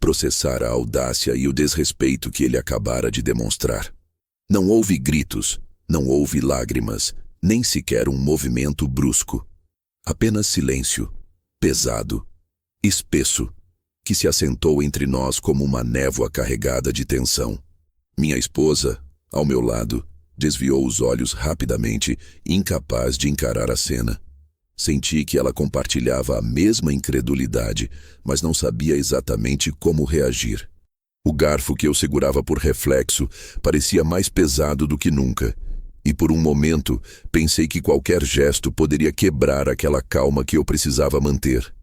processar a audácia e o desrespeito que ele acabara de demonstrar. Não houve gritos, não houve lágrimas, nem sequer um movimento brusco. Apenas silêncio, pesado, espesso, que se assentou entre nós como uma névoa carregada de tensão. Minha esposa, ao meu lado, desviou os olhos rapidamente, incapaz de encarar a cena. Senti que ela compartilhava a mesma incredulidade, mas não sabia exatamente como reagir. O garfo que eu segurava por reflexo parecia mais pesado do que nunca, e por um momento pensei que qualquer gesto poderia quebrar aquela calma que eu precisava manter.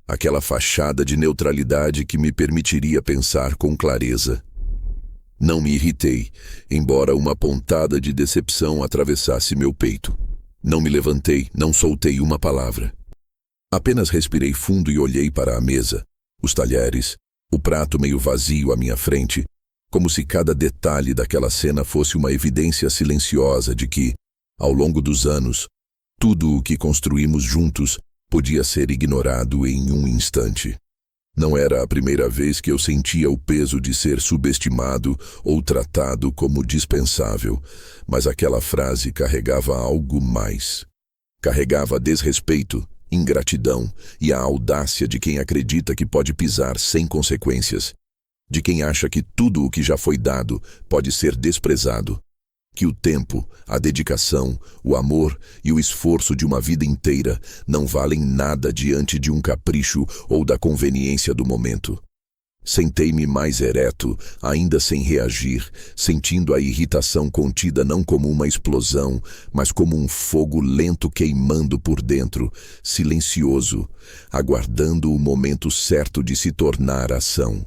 Aquela fachada de neutralidade que me permitiria pensar com clareza. Não me irritei, embora uma pontada de decepção atravessasse meu peito. Não me levantei, não soltei uma palavra. Apenas respirei fundo e olhei para a mesa, os talheres, o prato meio vazio à minha frente, como se cada detalhe daquela cena fosse uma evidência silenciosa de que, ao longo dos anos, tudo o que construímos juntos podia ser ignorado em um instante. Não era a primeira vez que eu sentia o peso de ser subestimado ou tratado como dispensável, mas aquela frase carregava algo mais. Carregava desrespeito, ingratidão e a audácia de quem acredita que pode pisar sem consequências, de quem acha que tudo o que já foi dado pode ser desprezado, que o tempo, a dedicação, o amor e o esforço de uma vida inteira não valem nada diante de um capricho ou da conveniência do momento. Sentei-me mais ereto, ainda sem reagir, sentindo a irritação contida não como uma explosão, mas como um fogo lento queimando por dentro, silencioso, aguardando o momento certo de se tornar ação.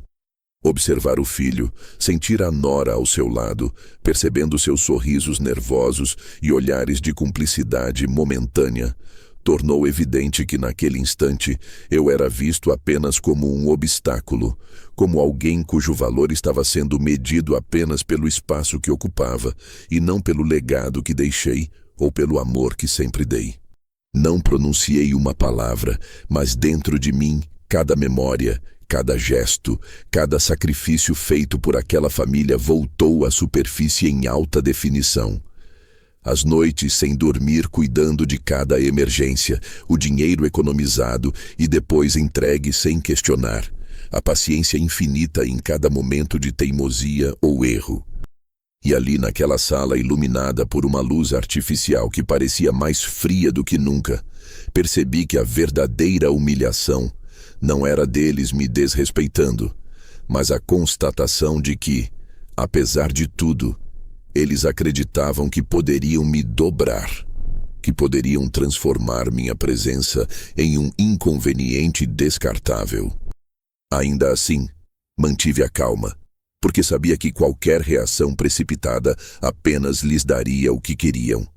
Observar o filho, sentir a nora ao seu lado, percebendo seus sorrisos nervosos e olhares de cumplicidade momentânea, tornou evidente que naquele instante eu era visto apenas como um obstáculo, como alguém cujo valor estava sendo medido apenas pelo espaço que ocupava e não pelo legado que deixei ou pelo amor que sempre dei. Não pronunciei uma palavra, mas dentro de mim, cada memória, cada gesto, cada sacrifício feito por aquela família voltou à superfície em alta definição. As noites sem dormir cuidando de cada emergência, o dinheiro economizado e depois entregue sem questionar, a paciência infinita em cada momento de teimosia ou erro. E ali naquela sala iluminada por uma luz artificial que parecia mais fria do que nunca, percebi que a verdadeira humilhação não era deles me desrespeitando, mas a constatação de que, apesar de tudo, eles acreditavam que poderiam me dobrar, que poderiam transformar minha presença em um inconveniente descartável. Ainda assim, mantive a calma, porque sabia que qualquer reação precipitada apenas lhes daria o que queriam,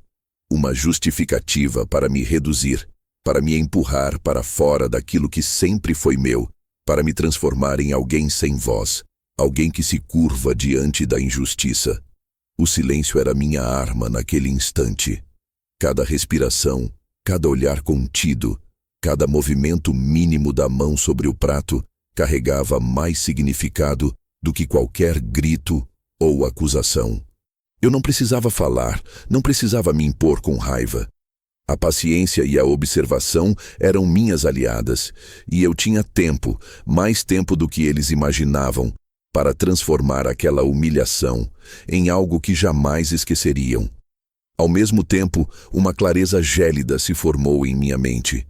uma justificativa para me reduzir, para me empurrar para fora daquilo que sempre foi meu, para me transformar em alguém sem voz, alguém que se curva diante da injustiça. O silêncio era minha arma naquele instante. Cada respiração, cada olhar contido, cada movimento mínimo da mão sobre o prato carregava mais significado do que qualquer grito ou acusação. Eu não precisava falar, não precisava me impor com raiva. A paciência e a observação eram minhas aliadas, e eu tinha tempo, mais tempo do que eles imaginavam, para transformar aquela humilhação em algo que jamais esqueceriam. Ao mesmo tempo, uma clareza gélida se formou em minha mente.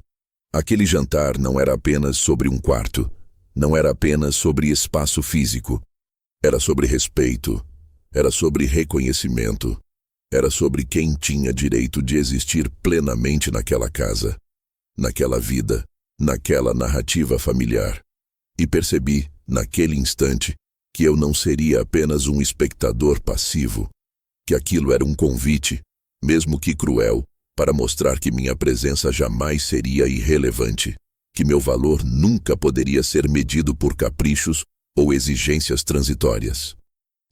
Aquele jantar não era apenas sobre um quarto, não era apenas sobre espaço físico. Era sobre respeito, era sobre reconhecimento. Era sobre quem tinha direito de existir plenamente naquela casa, naquela vida, naquela narrativa familiar. E percebi, naquele instante, que eu não seria apenas um espectador passivo, que aquilo era um convite, mesmo que cruel, para mostrar que minha presença jamais seria irrelevante, que meu valor nunca poderia ser medido por caprichos ou exigências transitórias.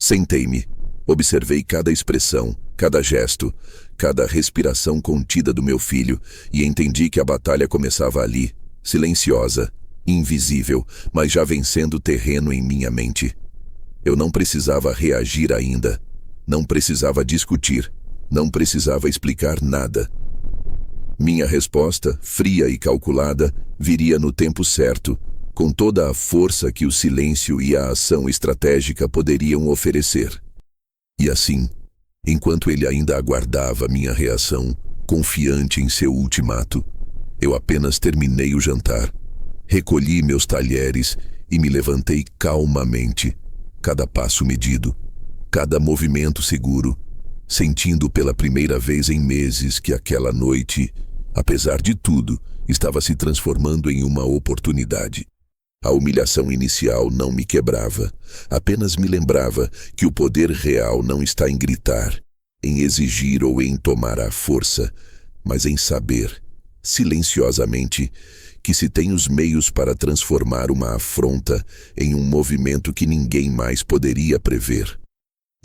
Sentei-me. Observei cada expressão, cada gesto, cada respiração contida do meu filho e entendi que a batalha começava ali, silenciosa, invisível, mas já vencendo terreno em minha mente. Eu não precisava reagir ainda. Não precisava discutir. Não precisava explicar nada. Minha resposta, fria e calculada, viria no tempo certo, com toda a força que o silêncio e a ação estratégica poderiam oferecer. E assim, enquanto ele ainda aguardava minha reação, confiante em seu ultimato, eu apenas terminei o jantar, recolhi meus talheres e me levantei calmamente, cada passo medido, cada movimento seguro, sentindo pela primeira vez em meses que aquela noite, apesar de tudo, estava se transformando em uma oportunidade. A humilhação inicial não me quebrava, apenas me lembrava que o poder real não está em gritar, em exigir ou em tomar a força, mas em saber, silenciosamente, que se tem os meios para transformar uma afronta em um movimento que ninguém mais poderia prever.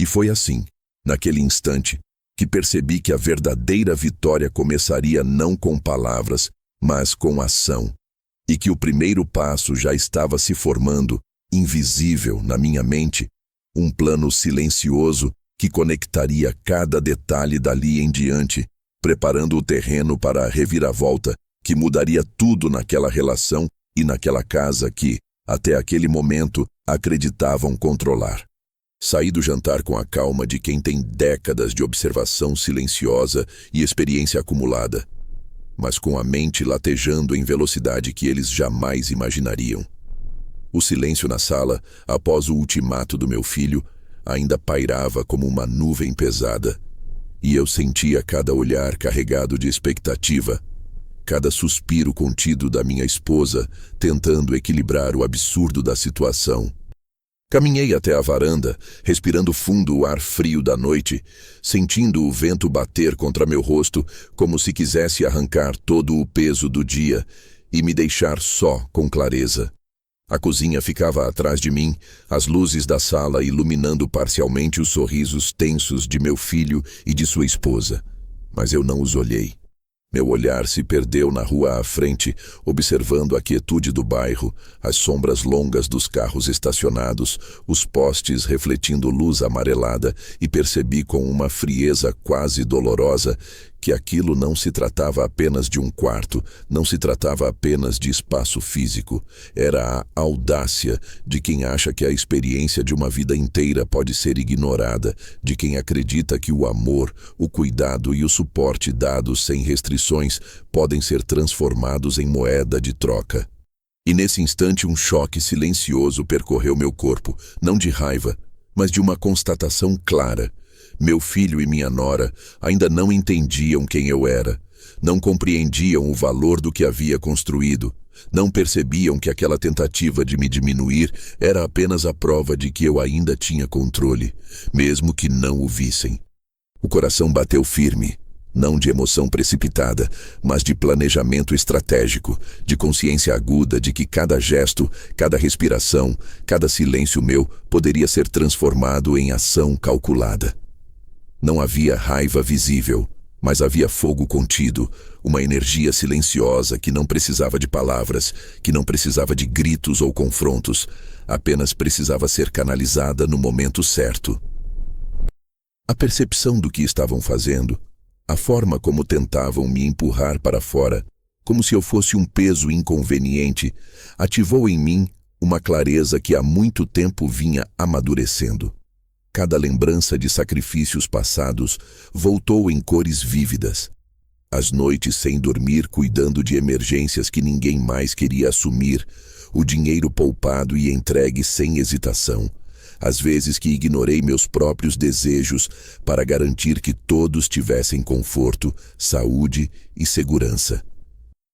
E foi assim, naquele instante, que percebi que a verdadeira vitória começaria não com palavras, mas com ação, e que o primeiro passo já estava se formando, invisível na minha mente, um plano silencioso que conectaria cada detalhe dali em diante, preparando o terreno para a reviravolta que mudaria tudo naquela relação e naquela casa que, até aquele momento, acreditavam controlar. Saí do jantar com a calma de quem tem décadas de observação silenciosa e experiência acumulada, mas com a mente latejando em velocidade que eles jamais imaginariam. O silêncio na sala, após o ultimato do meu filho, ainda pairava como uma nuvem pesada, e eu sentia cada olhar carregado de expectativa, cada suspiro contido da minha esposa, tentando equilibrar o absurdo da situação. Caminhei até a varanda, respirando fundo o ar frio da noite, sentindo o vento bater contra meu rosto como se quisesse arrancar todo o peso do dia e me deixar só com clareza. A cozinha ficava atrás de mim, as luzes da sala iluminando parcialmente os sorrisos tensos de meu filho e de sua esposa. Mas eu não os olhei. Meu olhar se perdeu na rua à frente, observando a quietude do bairro, as sombras longas dos carros estacionados, os postes refletindo luz amarelada, e percebi com uma frieza quase dolorosa que aquilo não se tratava apenas de um quarto, não se tratava apenas de espaço físico. Era a audácia de quem acha que a experiência de uma vida inteira pode ser ignorada, de quem acredita que o amor, o cuidado e o suporte dados sem restrições podem ser transformados em moeda de troca. E nesse instante um choque silencioso percorreu meu corpo, não de raiva, mas de uma constatação clara. Meu filho e minha nora ainda não entendiam quem eu era, não compreendiam o valor do que havia construído, não percebiam que aquela tentativa de me diminuir era apenas a prova de que eu ainda tinha controle, mesmo que não o vissem. O coração bateu firme, não de emoção precipitada, mas de planejamento estratégico, de consciência aguda de que cada gesto, cada respiração, cada silêncio meu poderia ser transformado em ação calculada. Não havia raiva visível, mas havia fogo contido, uma energia silenciosa que não precisava de palavras, que não precisava de gritos ou confrontos, apenas precisava ser canalizada no momento certo. A percepção do que estavam fazendo, a forma como tentavam me empurrar para fora, como se eu fosse um peso inconveniente, ativou em mim uma clareza que há muito tempo vinha amadurecendo. Cada lembrança de sacrifícios passados voltou em cores vívidas. As noites sem dormir cuidando de emergências que ninguém mais queria assumir, o dinheiro poupado e entregue sem hesitação. Às vezes que ignorei meus próprios desejos para garantir que todos tivessem conforto, saúde e segurança.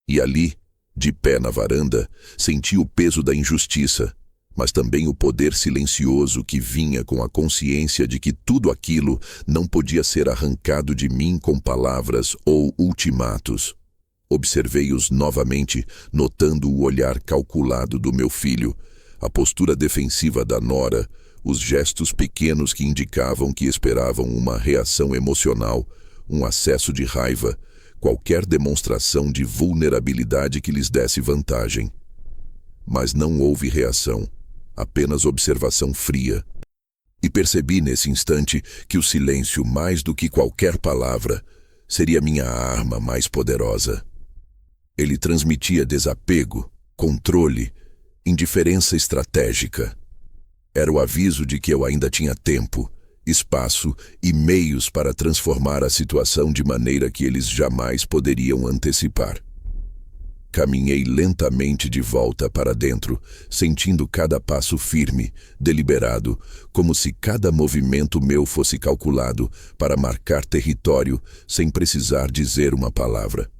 E ali, de pé na varanda, senti o peso da injustiça, mas também o poder silencioso que vinha com a consciência de que tudo aquilo não podia ser arrancado de mim com palavras ou ultimatos. Observei-os novamente, notando o olhar calculado do meu filho, a postura defensiva da nora, os gestos pequenos que indicavam que esperavam uma reação emocional, um acesso de raiva, qualquer demonstração de vulnerabilidade que lhes desse vantagem. mas não houve reação, apenas observação fria. E percebi nesse instante que o silêncio, mais do que qualquer palavra, seria minha arma mais poderosa. Ele transmitia desapego, controle, indiferença estratégica. Era o aviso de que eu ainda tinha tempo, espaço e meios para transformar a situação de maneira que eles jamais poderiam antecipar. Caminhei lentamente de volta para dentro, sentindo cada passo firme, deliberado, como se cada movimento meu fosse calculado para marcar território sem precisar dizer uma palavra.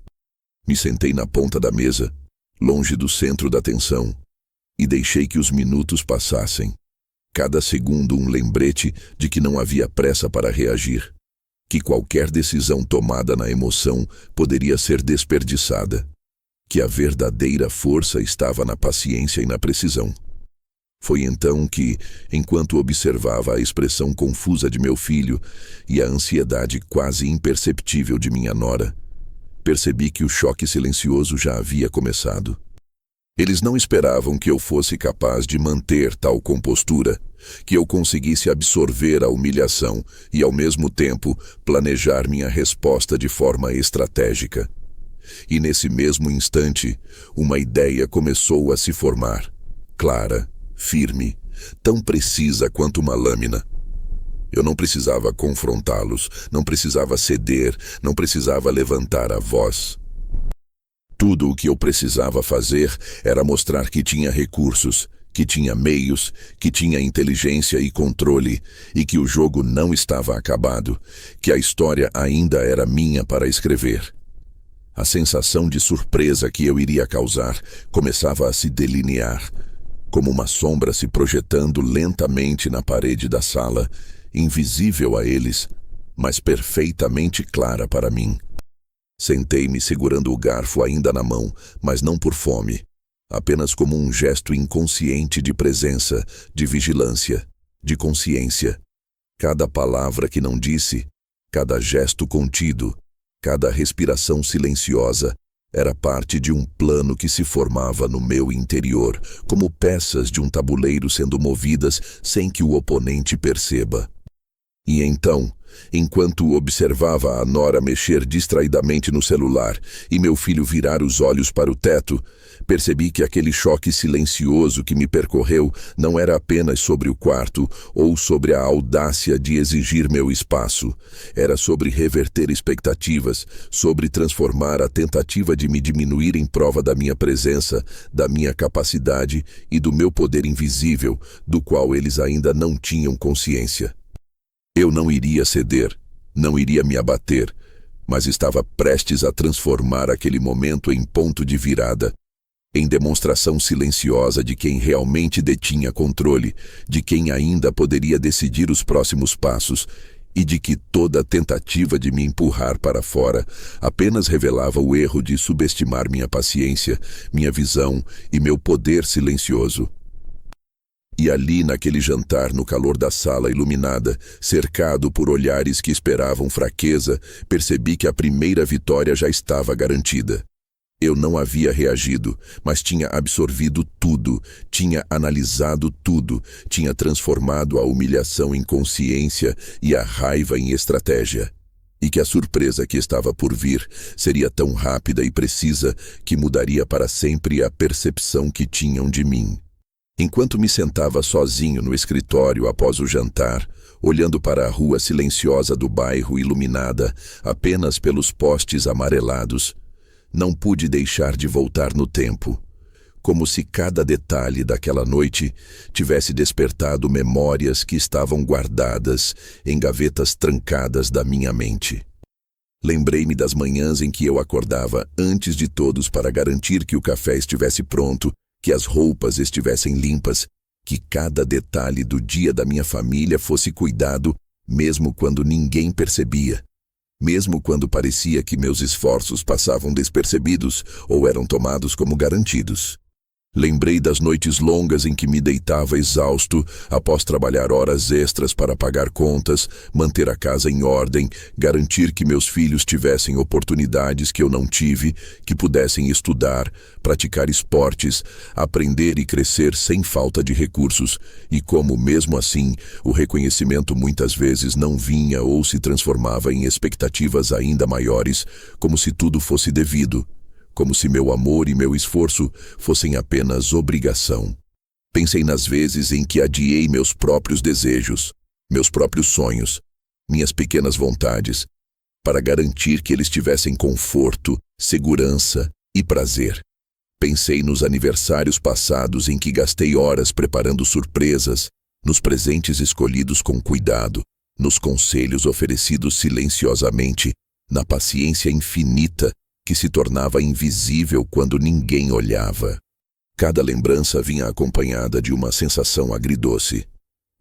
Me sentei na ponta da mesa, longe do centro da atenção, e deixei que os minutos passassem. Cada segundo um lembrete de que não havia pressa para reagir, que qualquer decisão tomada na emoção poderia ser desperdiçada, que a verdadeira força estava na paciência e na precisão. Foi então que, enquanto observava a expressão confusa de meu filho e a ansiedade quase imperceptível de minha nora, percebi que o choque silencioso já havia começado. Eles não esperavam que eu fosse capaz de manter tal compostura, que eu conseguisse absorver a humilhação e, ao mesmo tempo, planejar minha resposta de forma estratégica. E nesse mesmo instante, uma ideia começou a se formar, clara, firme, tão precisa quanto uma lâmina. Eu não precisava confrontá-los, não precisava ceder, não precisava levantar a voz. Tudo o que eu precisava fazer era mostrar que tinha recursos, que tinha meios, que tinha inteligência e controle, e que o jogo não estava acabado, que a história ainda era minha para escrever. A sensação de surpresa que eu iria causar começava a se delinear, como uma sombra se projetando lentamente na parede da sala, invisível a eles, mas perfeitamente clara para mim. Sentei-me segurando o garfo ainda na mão, mas não por fome, apenas como um gesto inconsciente de presença, de vigilância, de consciência. Cada palavra que não disse, cada gesto contido, cada respiração silenciosa era parte de um plano que se formava no meu interior, como peças de um tabuleiro sendo movidas sem que o oponente perceba. E então, enquanto observava a nora mexer distraidamente no celular e meu filho virar os olhos para o teto, percebi que aquele choque silencioso que me percorreu não era apenas sobre o quarto ou sobre a audácia de exigir meu espaço. Era sobre reverter expectativas, sobre transformar a tentativa de me diminuir em prova da minha presença, da minha capacidade e do meu poder invisível, do qual eles ainda não tinham consciência. Eu não iria ceder, não iria me abater, mas estava prestes a transformar aquele momento em ponto de virada, em demonstração silenciosa de quem realmente detinha controle, de quem ainda poderia decidir os próximos passos e de que toda tentativa de me empurrar para fora apenas revelava o erro de subestimar minha paciência, minha visão e meu poder silencioso. E ali, naquele jantar, no calor da sala iluminada, cercado por olhares que esperavam fraqueza, percebi que a primeira vitória já estava garantida. Eu não havia reagido, mas tinha absorvido tudo, tinha analisado tudo, tinha transformado a humilhação em consciência e a raiva em estratégia. E que a surpresa que estava por vir seria tão rápida e precisa que mudaria para sempre a percepção que tinham de mim. Enquanto me sentava sozinho no escritório após o jantar, olhando para a rua silenciosa do bairro iluminada apenas pelos postes amarelados, não pude deixar de voltar no tempo, como se cada detalhe daquela noite tivesse despertado memórias que estavam guardadas em gavetas trancadas da minha mente. Lembrei-me das manhãs em que eu acordava antes de todos para garantir que o café estivesse pronto, que as roupas estivessem limpas, que cada detalhe do dia da minha família fosse cuidado, mesmo quando ninguém percebia, mesmo quando parecia que meus esforços passavam despercebidos ou eram tomados como garantidos. Lembrei das noites longas em que me deitava exausto após trabalhar horas extras para pagar contas, manter a casa em ordem, garantir que meus filhos tivessem oportunidades que eu não tive, que pudessem estudar, praticar esportes, aprender e crescer sem falta de recursos, e como, mesmo assim, o reconhecimento muitas vezes não vinha ou se transformava em expectativas ainda maiores, como se tudo fosse devido. Como se meu amor e meu esforço fossem apenas obrigação. Pensei nas vezes em que adiei meus próprios desejos, meus próprios sonhos, minhas pequenas vontades, para garantir que eles tivessem conforto, segurança e prazer. Pensei nos aniversários passados em que gastei horas preparando surpresas, nos presentes escolhidos com cuidado, nos conselhos oferecidos silenciosamente, na paciência infinita que se tornava invisível quando ninguém olhava. Cada lembrança vinha acompanhada de uma sensação agridoce,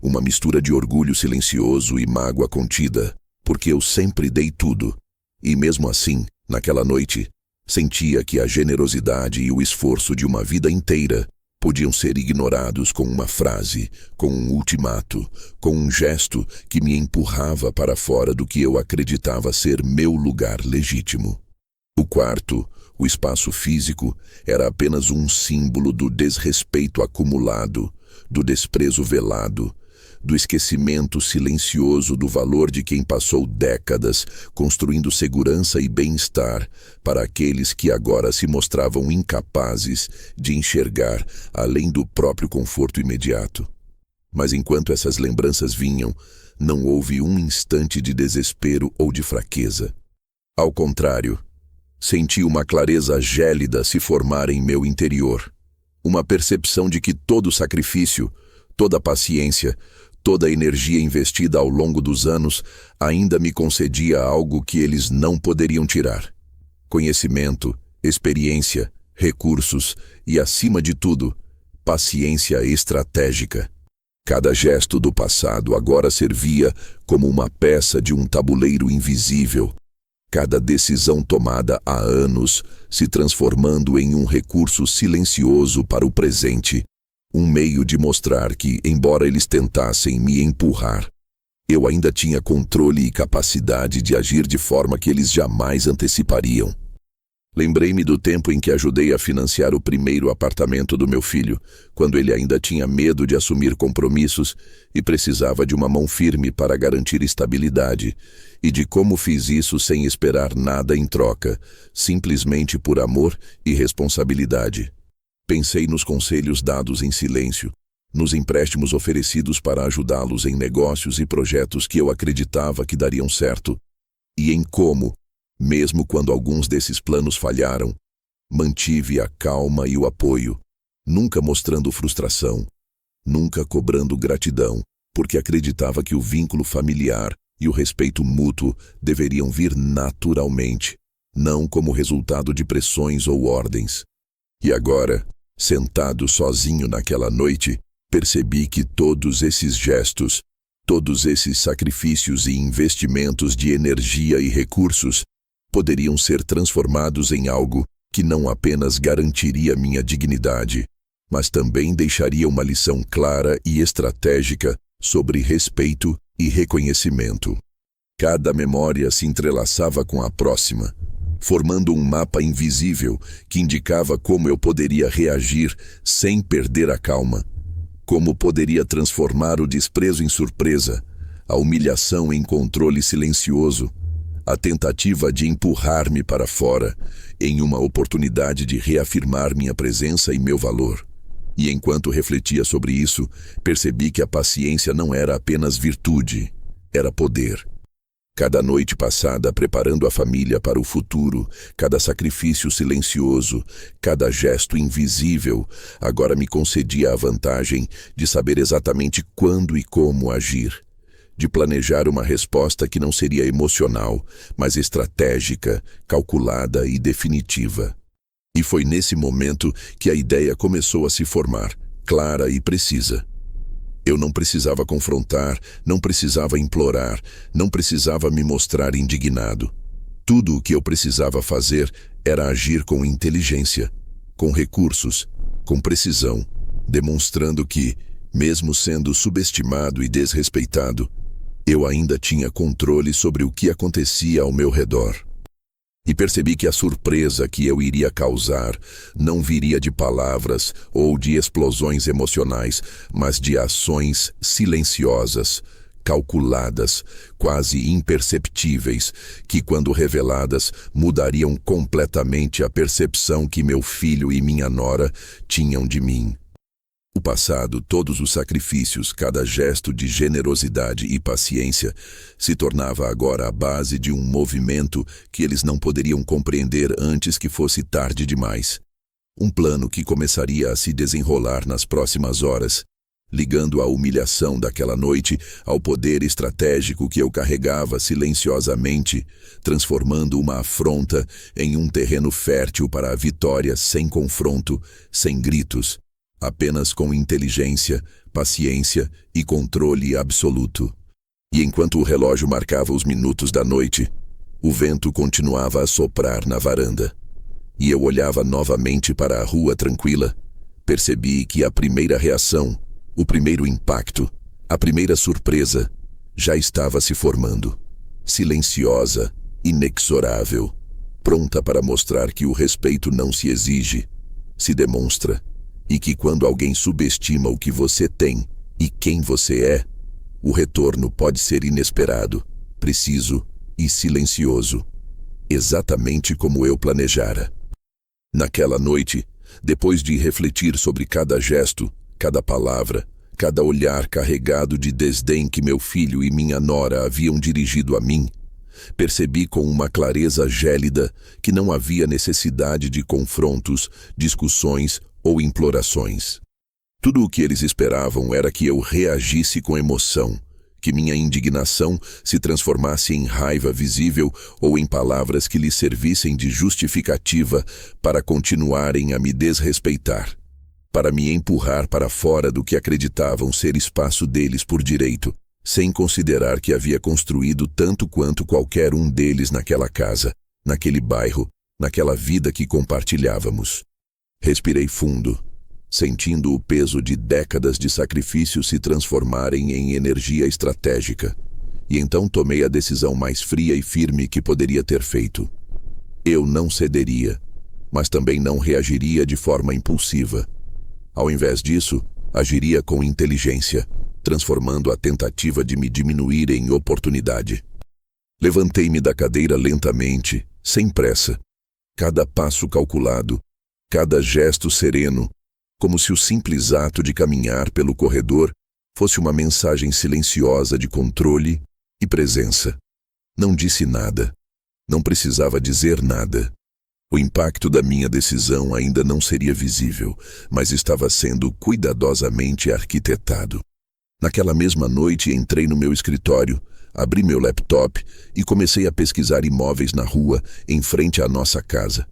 uma mistura de orgulho silencioso e mágoa contida, porque eu sempre dei tudo, e mesmo assim, naquela noite, sentia que a generosidade e o esforço de uma vida inteira podiam ser ignorados com uma frase, com um ultimato, com um gesto que me empurrava para fora do que eu acreditava ser meu lugar legítimo. O quarto, o espaço físico, era apenas um símbolo do desrespeito acumulado, do desprezo velado, do esquecimento silencioso do valor de quem passou décadas construindo segurança e bem-estar para aqueles que agora se mostravam incapazes de enxergar além do próprio conforto imediato. Mas enquanto essas lembranças vinham, não houve um instante de desespero ou de fraqueza. Ao contrário, senti uma clareza gélida se formar em meu interior, uma percepção de que todo sacrifício, toda paciência, toda a energia investida ao longo dos anos ainda me concedia algo que eles não poderiam tirar. Conhecimento, experiência, recursos e, acima de tudo, paciência estratégica. Cada gesto do passado agora servia como uma peça de um tabuleiro invisível, cada decisão tomada há anos se transformando em um recurso silencioso para o presente, um meio de mostrar que, embora eles tentassem me empurrar, eu ainda tinha controle e capacidade de agir de forma que eles jamais antecipariam. Lembrei-me do tempo em que ajudei a financiar o primeiro apartamento do meu filho, quando ele ainda tinha medo de assumir compromissos e precisava de uma mão firme para garantir estabilidade, e de como fiz isso sem esperar nada em troca, simplesmente por amor e responsabilidade. Pensei nos conselhos dados em silêncio, nos empréstimos oferecidos para ajudá-los em negócios e projetos que eu acreditava que dariam certo, e em como, mesmo quando alguns desses planos falharam, mantive a calma e o apoio, nunca mostrando frustração, nunca cobrando gratidão, porque acreditava que o vínculo familiar e o respeito mútuo deveriam vir naturalmente, não como resultado de pressões ou ordens. E agora, sentado sozinho naquela noite, percebi que todos esses gestos, todos esses sacrifícios e investimentos de energia e recursos poderiam ser transformados em algo que não apenas garantiria minha dignidade, mas também deixaria uma lição clara e estratégica sobre respeito e reconhecimento. Cada memória se entrelaçava com a próxima, formando um mapa invisível que indicava como eu poderia reagir sem perder a calma, como poderia transformar o desprezo em surpresa, a humilhação em controle silencioso, a tentativa de empurrar-me para fora em uma oportunidade de reafirmar minha presença e meu valor. E enquanto refletia sobre isso, percebi que a paciência não era apenas virtude, era poder. Cada noite passada preparando a família para o futuro, cada sacrifício silencioso, cada gesto invisível, agora me concedia a vantagem de saber exatamente quando e como agir, de planejar uma resposta que não seria emocional, mas estratégica, calculada e definitiva. E foi nesse momento que a ideia começou a se formar, clara e precisa. Eu não precisava confrontar, não precisava implorar, não precisava me mostrar indignado. Tudo o que eu precisava fazer era agir com inteligência, com recursos com precisão, demonstrando que, mesmo sendo subestimado e desrespeitado, eu ainda tinha controle sobre o que acontecia ao meu redor. E percebi que a surpresa que eu iria causar não viria de palavras ou de explosões emocionais, mas de ações silenciosas, calculadas, quase imperceptíveis, que, quando reveladas, mudariam completamente a percepção que meu filho e minha nora tinham de mim. O passado, todos os sacrifícios, cada gesto de generosidade e paciência, se tornava agora a base de um movimento que eles não poderiam compreender antes que fosse tarde demais. Um plano que começaria a se desenrolar nas próximas horas, ligando a humilhação daquela noite ao poder estratégico que eu carregava silenciosamente, transformando uma afronta em um terreno fértil para a vitória sem confronto, sem gritos, apenas com inteligência, paciência e controle absoluto. E enquanto o relógio marcava os minutos da noite, o vento continuava a soprar na varanda. E eu olhava novamente para a rua tranquila. Percebi que a primeira reação, o primeiro impacto, a primeira surpresa, já estava se formando. Silenciosa, inexorável, pronta para mostrar que o respeito não se exige, se demonstra. E que quando alguém subestima o que você tem e quem você é, o retorno pode ser inesperado, preciso e silencioso, exatamente como eu planejara. Naquela noite, depois de refletir sobre cada gesto, cada palavra, cada olhar carregado de desdém que meu filho e minha nora haviam dirigido a mim, percebi com uma clareza gélida que não havia necessidade de confrontos, discussões ou implorações. Tudo o que eles esperavam era que eu reagisse com emoção, que minha indignação se transformasse em raiva visível ou em palavras que lhes servissem de justificativa para continuarem a me desrespeitar, para me empurrar para fora do que acreditavam ser espaço deles por direito, sem considerar que havia construído tanto quanto qualquer um deles naquela casa, naquele bairro, naquela vida que compartilhávamos. Respirei fundo, sentindo o peso de décadas de sacrifício se transformarem em energia estratégica, e então tomei a decisão mais fria e firme que poderia ter feito. Eu não cederia, mas também não reagiria de forma impulsiva. Ao invés disso, agiria com inteligência, transformando a tentativa de me diminuir em oportunidade. Levantei-me da cadeira lentamente, sem pressa, cada passo calculado, cada gesto sereno, como se o simples ato de caminhar pelo corredor fosse uma mensagem silenciosa de controle e presença. Não disse nada. Não precisava dizer nada. O impacto da minha decisão ainda não seria visível, mas estava sendo cuidadosamente arquitetado. Naquela mesma noite entrei no meu escritório, abri meu laptop e comecei a pesquisar imóveis na rua em frente à nossa casa.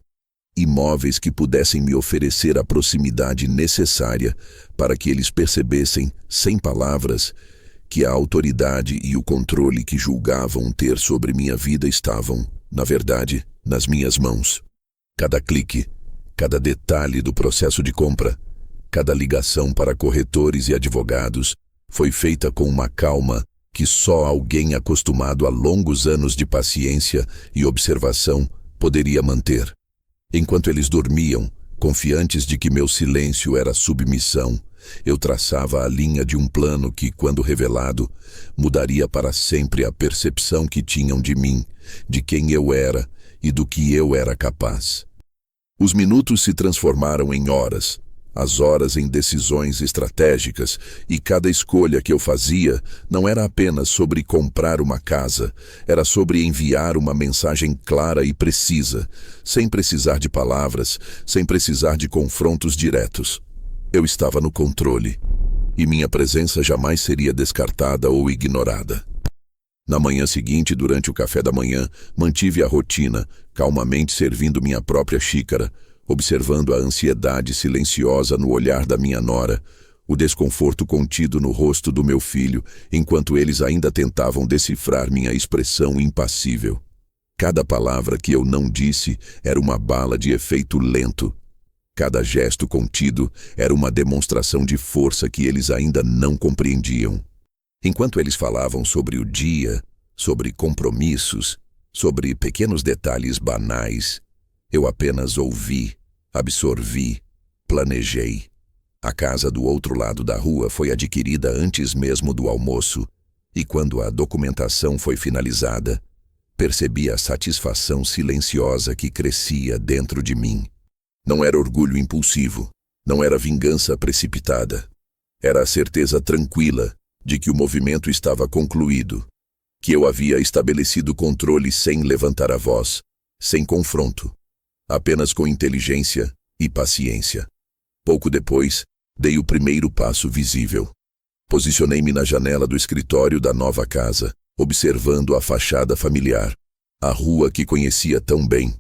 Imóveis que pudessem me oferecer a proximidade necessária para que eles percebessem, sem palavras, que a autoridade e o controle que julgavam ter sobre minha vida estavam, na verdade, nas minhas mãos. Cada clique, cada detalhe do processo de compra, cada ligação para corretores e advogados foi feita com uma calma que só alguém acostumado a longos anos de paciência e observação poderia manter. Enquanto eles dormiam, confiantes de que meu silêncio era submissão, eu traçava a linha de um plano que, quando revelado, mudaria para sempre a percepção que tinham de mim, de quem eu era e do que eu era capaz. Os minutos se transformaram em horas, as horas em decisões estratégicas, e cada escolha que eu fazia não era apenas sobre comprar uma casa, era sobre enviar uma mensagem clara e precisa, sem precisar de palavras, sem precisar de confrontos diretos. Eu estava no controle, e minha presença jamais seria descartada ou ignorada. Na manhã seguinte, durante o café da manhã, mantive a rotina, calmamente servindo minha própria xícara, observando a ansiedade silenciosa no olhar da minha nora, o desconforto contido no rosto do meu filho, enquanto eles ainda tentavam decifrar minha expressão impassível. Cada palavra que eu não disse era uma bala de efeito lento. Cada gesto contido era uma demonstração de força que eles ainda não compreendiam. Enquanto eles falavam sobre o dia, sobre compromissos, sobre pequenos detalhes banais, eu apenas ouvi, absorvi, planejei. A casa do outro lado da rua foi adquirida antes mesmo do almoço, e quando a documentação foi finalizada, percebi a satisfação silenciosa que crescia dentro de mim. Não era orgulho impulsivo, não era vingança precipitada. Era a certeza tranquila de que o movimento estava concluído, que eu havia estabelecido controle sem levantar a voz, sem confronto, apenas com inteligência e paciência. Pouco depois, dei o primeiro passo visível. Posicionei-me na janela do escritório da nova casa, observando a fachada familiar, a rua que conhecia tão bem,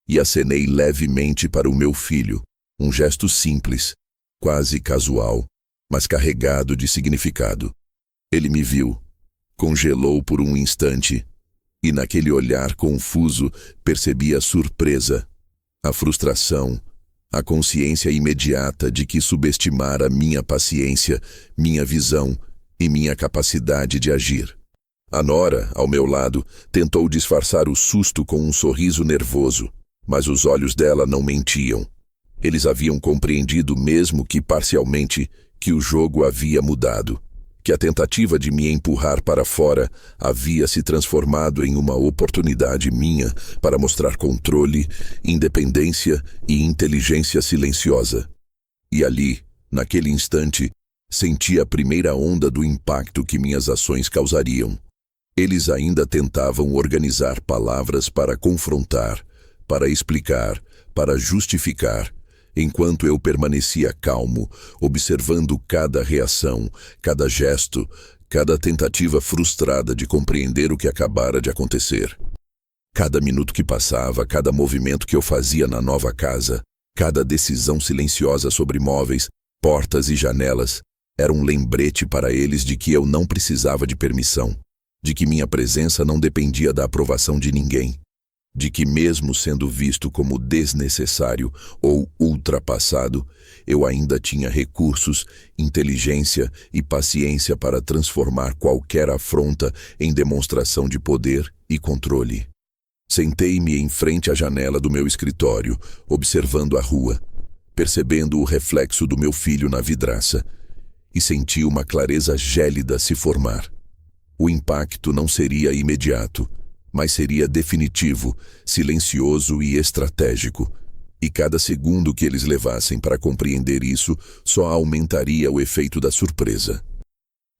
e acenei levemente para o meu filho, um gesto simples, quase casual, mas carregado de significado. Ele me viu, congelou por um instante, e naquele olhar confuso percebi a surpresa, a frustração, a consciência imediata de que subestimara minha paciência, minha visão e minha capacidade de agir. A nora, ao meu lado, tentou disfarçar o susto com um sorriso nervoso, mas os olhos dela não mentiam. Eles haviam compreendido, mesmo que parcialmente, que o jogo havia mudado, que a tentativa de me empurrar para fora havia se transformado em uma oportunidade minha para mostrar controle, independência e inteligência silenciosa. E ali, naquele instante, senti a primeira onda do impacto que minhas ações causariam. Eles ainda tentavam organizar palavras para confrontar, para explicar, para justificar, enquanto eu permanecia calmo, observando cada reação, cada gesto, cada tentativa frustrada de compreender o que acabara de acontecer. Cada minuto que passava, cada movimento que eu fazia na nova casa, cada decisão silenciosa sobre móveis, portas e janelas, era um lembrete para eles de que eu não precisava de permissão, de que minha presença não dependia da aprovação de ninguém, de que mesmo sendo visto como desnecessário ou ultrapassado, eu ainda tinha recursos, inteligência e paciência para transformar qualquer afronta em demonstração de poder e controle. Sentei-me em frente à janela do meu escritório, observando a rua, percebendo o reflexo do meu filho na vidraça, e senti uma clareza gélida se formar. O impacto não seria imediato, mas seria definitivo, silencioso e estratégico. E cada segundo que eles levassem para compreender isso só aumentaria o efeito da surpresa.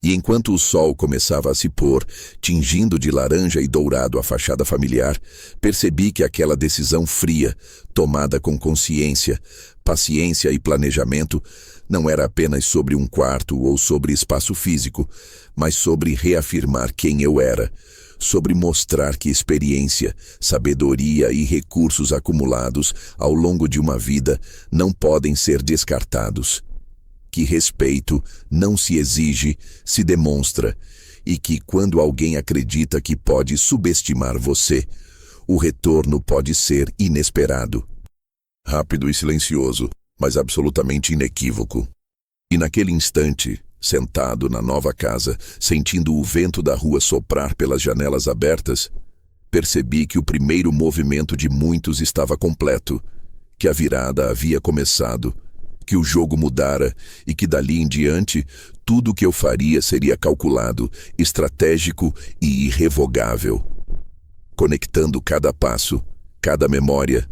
E enquanto o sol começava a se pôr, tingindo de laranja e dourado a fachada familiar, percebi que aquela decisão fria, tomada com consciência, paciência e planejamento, não era apenas sobre um quarto ou sobre espaço físico, mas sobre reafirmar quem eu era, sobre mostrar que experiência, sabedoria e recursos acumulados ao longo de uma vida não podem ser descartados, que respeito não se exige, se demonstra, e que quando alguém acredita que pode subestimar você, o retorno pode ser inesperado. Rápido e silencioso, mas absolutamente inequívoco. E naquele instante, sentado na nova casa, sentindo o vento da rua soprar pelas janelas abertas, percebi que o primeiro movimento de muitos estava completo, que a virada havia começado, que o jogo mudara e que dali em diante tudo o que eu faria seria calculado, estratégico e irrevogável, conectando cada passo, cada memória,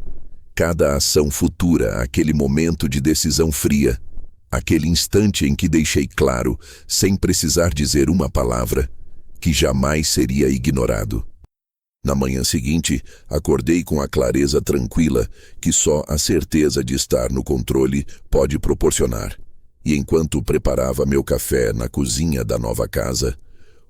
cada ação futura àquele momento de decisão fria, aquele instante em que deixei claro, sem precisar dizer uma palavra, que jamais seria ignorado. Na manhã seguinte, acordei com a clareza tranquila que só a certeza de estar no controle pode proporcionar. E enquanto preparava meu café na cozinha da nova casa,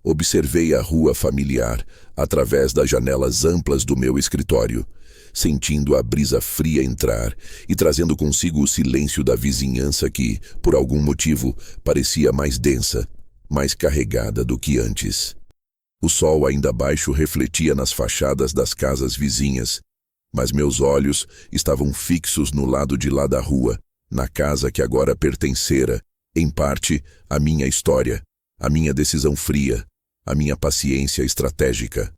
observei a rua familiar através das janelas amplas do meu escritório, sentindo a brisa fria entrar e trazendo consigo o silêncio da vizinhança que, por algum motivo, parecia mais densa, mais carregada do que antes. O sol ainda baixo refletia nas fachadas das casas vizinhas, Mas meus olhos estavam fixos no lado de lá da rua, na casa que agora pertencera, em parte, à minha história, à minha decisão fria, à minha paciência estratégica.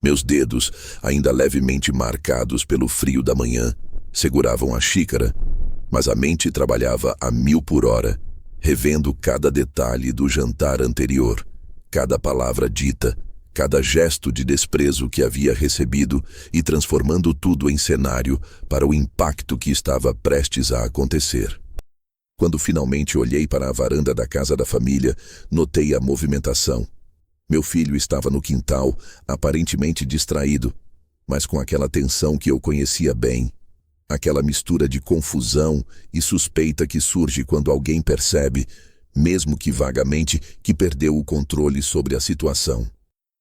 Meus dedos, ainda levemente marcados pelo frio da manhã, seguravam a xícara, mas a mente trabalhava a 1000 por hora, revendo cada detalhe do jantar anterior, cada palavra dita, cada gesto de desprezo que havia recebido e transformando tudo em cenário para o impacto que estava prestes a acontecer. Quando finalmente olhei para a varanda da casa da família, notei a movimentação. Meu filho estava no quintal, aparentemente distraído, mas com aquela tensão que eu conhecia bem. Aquela mistura de confusão e suspeita que surge quando alguém percebe, mesmo que vagamente, que perdeu o controle sobre a situação.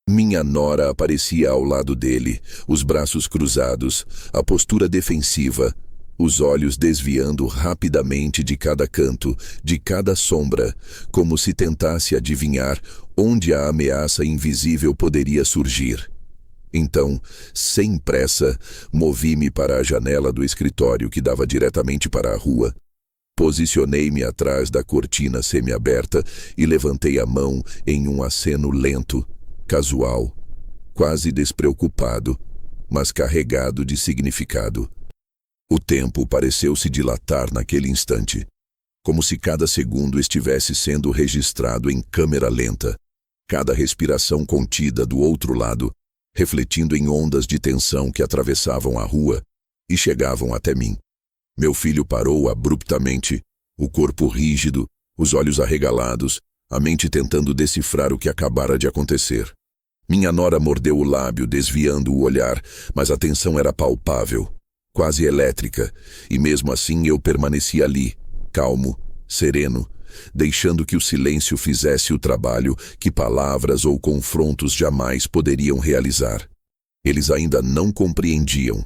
Minha nora aparecia ao lado dele, os braços cruzados, a postura defensiva, os olhos desviando rapidamente de cada canto, de cada sombra, como se tentasse adivinhar onde a ameaça invisível poderia surgir. Então, sem pressa, movi-me para a janela do escritório que dava diretamente para a rua. Posicionei-me atrás da cortina semiaberta e levantei a mão em um aceno lento, casual, quase despreocupado, mas carregado de significado. O tempo pareceu se dilatar naquele instante, como se cada segundo estivesse sendo registrado em câmera lenta, cada respiração contida do outro lado, refletindo em ondas de tensão que atravessavam a rua e chegavam até mim. Meu filho parou abruptamente, o corpo rígido, os olhos arregalados, a mente tentando decifrar o que acabara de acontecer. Minha nora mordeu o lábio, desviando o olhar, mas a tensão era palpável, quase elétrica, e mesmo assim eu permaneci ali, calmo, sereno, deixando que o silêncio fizesse o trabalho que palavras ou confrontos jamais poderiam realizar. Eles ainda não compreendiam,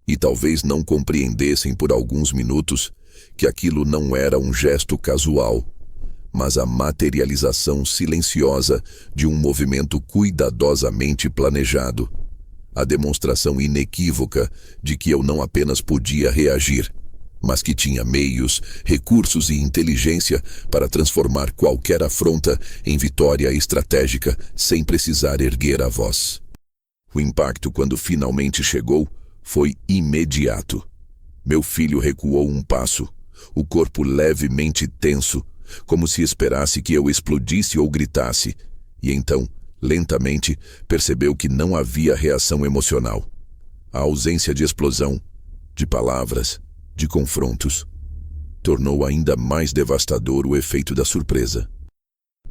e talvez não compreendessem por alguns minutos, que aquilo não era um gesto casual, mas a materialização silenciosa de um movimento cuidadosamente planejado, a demonstração inequívoca de que eu não apenas podia reagir, mas que tinha meios, recursos e inteligência para transformar qualquer afronta em vitória estratégica sem precisar erguer a voz. O impacto, quando finalmente chegou, foi imediato. Meu filho recuou um passo, o corpo levemente tenso, como se esperasse que eu explodisse ou gritasse, e então, lentamente, percebeu que não havia reação emocional. A ausência de explosão, de palavras, de confrontos, tornou ainda mais devastador o efeito da surpresa.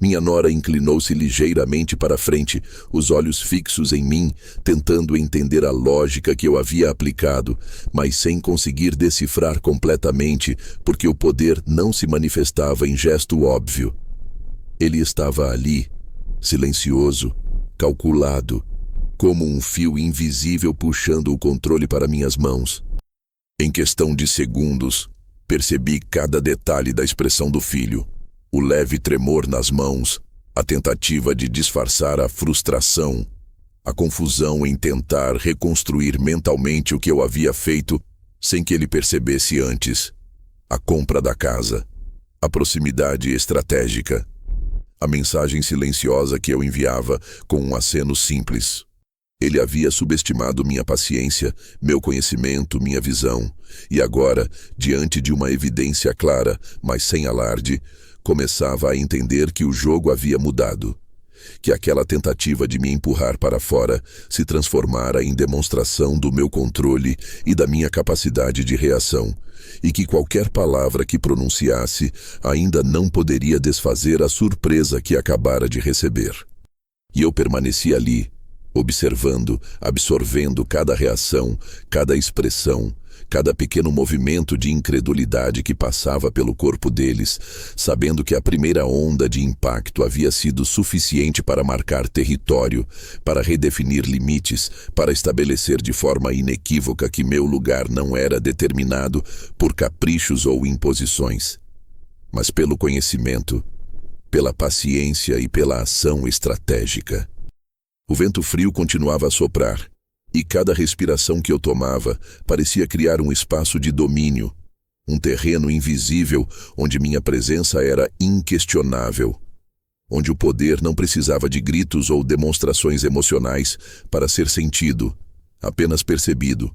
Minha nora inclinou-se ligeiramente para a frente, os olhos fixos em mim, tentando entender a lógica que eu havia aplicado, mas sem conseguir decifrar completamente, porque o poder não se manifestava em gesto óbvio. Ele estava ali, silencioso, calculado, como um fio invisível puxando o controle para minhas mãos. Em questão de segundos, percebi cada detalhe da expressão do filho. O leve tremor nas mãos, a tentativa de disfarçar a frustração, a confusão em tentar reconstruir mentalmente o que eu havia feito sem que ele percebesse antes. A compra da casa, a proximidade estratégica, a mensagem silenciosa que eu enviava com um aceno simples. Ele havia subestimado minha paciência, meu conhecimento, minha visão, e agora, diante de uma evidência clara, mas sem alarde, começava a entender que o jogo havia mudado, que aquela tentativa de me empurrar para fora se transformara em demonstração do meu controle e da minha capacidade de reação, e que qualquer palavra que pronunciasse ainda não poderia desfazer a surpresa que acabara de receber. E eu permaneci ali, observando, absorvendo cada reação, cada expressão, cada pequeno movimento de incredulidade que passava pelo corpo deles, sabendo que a primeira onda de impacto havia sido suficiente para marcar território, para redefinir limites, para estabelecer de forma inequívoca que meu lugar não era determinado por caprichos ou imposições, mas pelo conhecimento, pela paciência e pela ação estratégica. O vento frio continuava a soprar, E cada respiração que eu tomava parecia criar um espaço de domínio, um terreno invisível onde minha presença era inquestionável, onde o poder não precisava de gritos ou demonstrações emocionais para ser sentido, apenas percebido.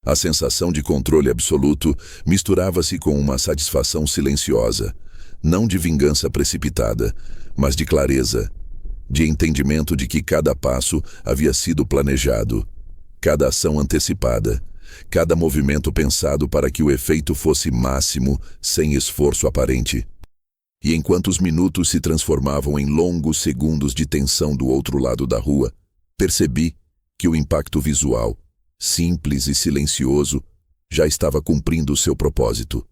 A sensação de controle absoluto misturava-se com uma satisfação silenciosa, não de vingança precipitada, mas de clareza, de entendimento de que cada passo havia sido planejado, cada ação antecipada, cada movimento pensado para que o efeito fosse máximo, sem esforço aparente. E enquanto os minutos se transformavam em longos segundos de tensão do outro lado da rua, percebi que o impacto visual, simples e silencioso, já estava cumprindo seu propósito.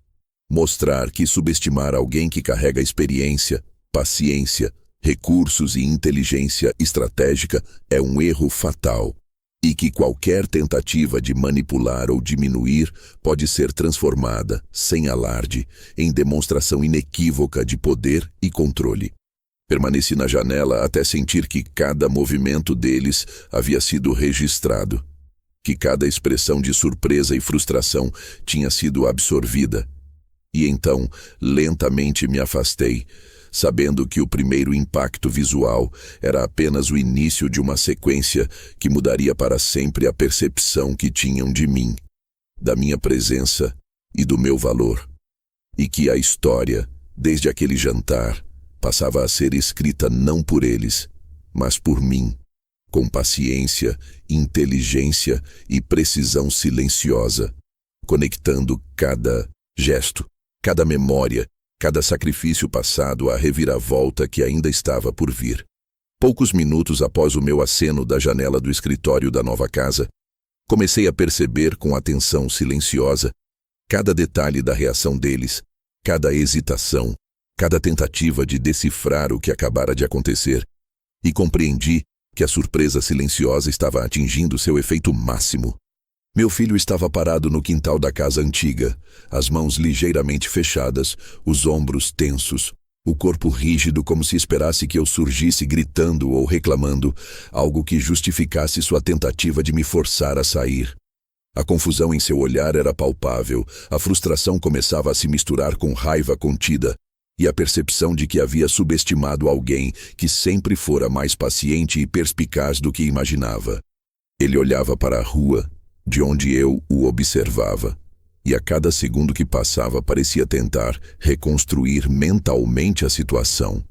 Mostrar que subestimar alguém que carrega experiência, paciência, recursos e inteligência estratégica é um erro fatal, e que qualquer tentativa de manipular ou diminuir pode ser transformada, sem alarde, em demonstração inequívoca de poder e controle. Permaneci na janela até sentir que cada movimento deles havia sido registrado, que cada expressão de surpresa e frustração tinha sido absorvida. E então, lentamente me afastei, sabendo que o primeiro impacto visual era apenas o início de uma sequência que mudaria para sempre a percepção que tinham de mim, da minha presença e do meu valor. E que a história, desde aquele jantar, passava a ser escrita não por eles, mas por mim, com paciência, inteligência e precisão silenciosa, conectando cada gesto, cada memória, cada sacrifício passado à reviravolta que ainda estava por vir. Poucos minutos após o meu aceno da janela do escritório da nova casa, comecei a perceber com atenção silenciosa cada detalhe da reação deles, cada hesitação, cada tentativa de decifrar o que acabara de acontecer, e compreendi que a surpresa silenciosa estava atingindo seu efeito máximo. Meu filho estava parado no quintal da casa antiga, as mãos ligeiramente fechadas, os ombros tensos, o corpo rígido como se esperasse que eu surgisse gritando ou reclamando, algo que justificasse sua tentativa de me forçar a sair. A confusão em seu olhar era palpável, a frustração começava a se misturar com raiva contida, e a percepção de que havia subestimado alguém que sempre fora mais paciente e perspicaz do que imaginava. Ele olhava para a rua, de onde eu o observava, e a cada segundo que passava parecia tentar reconstruir mentalmente a situação.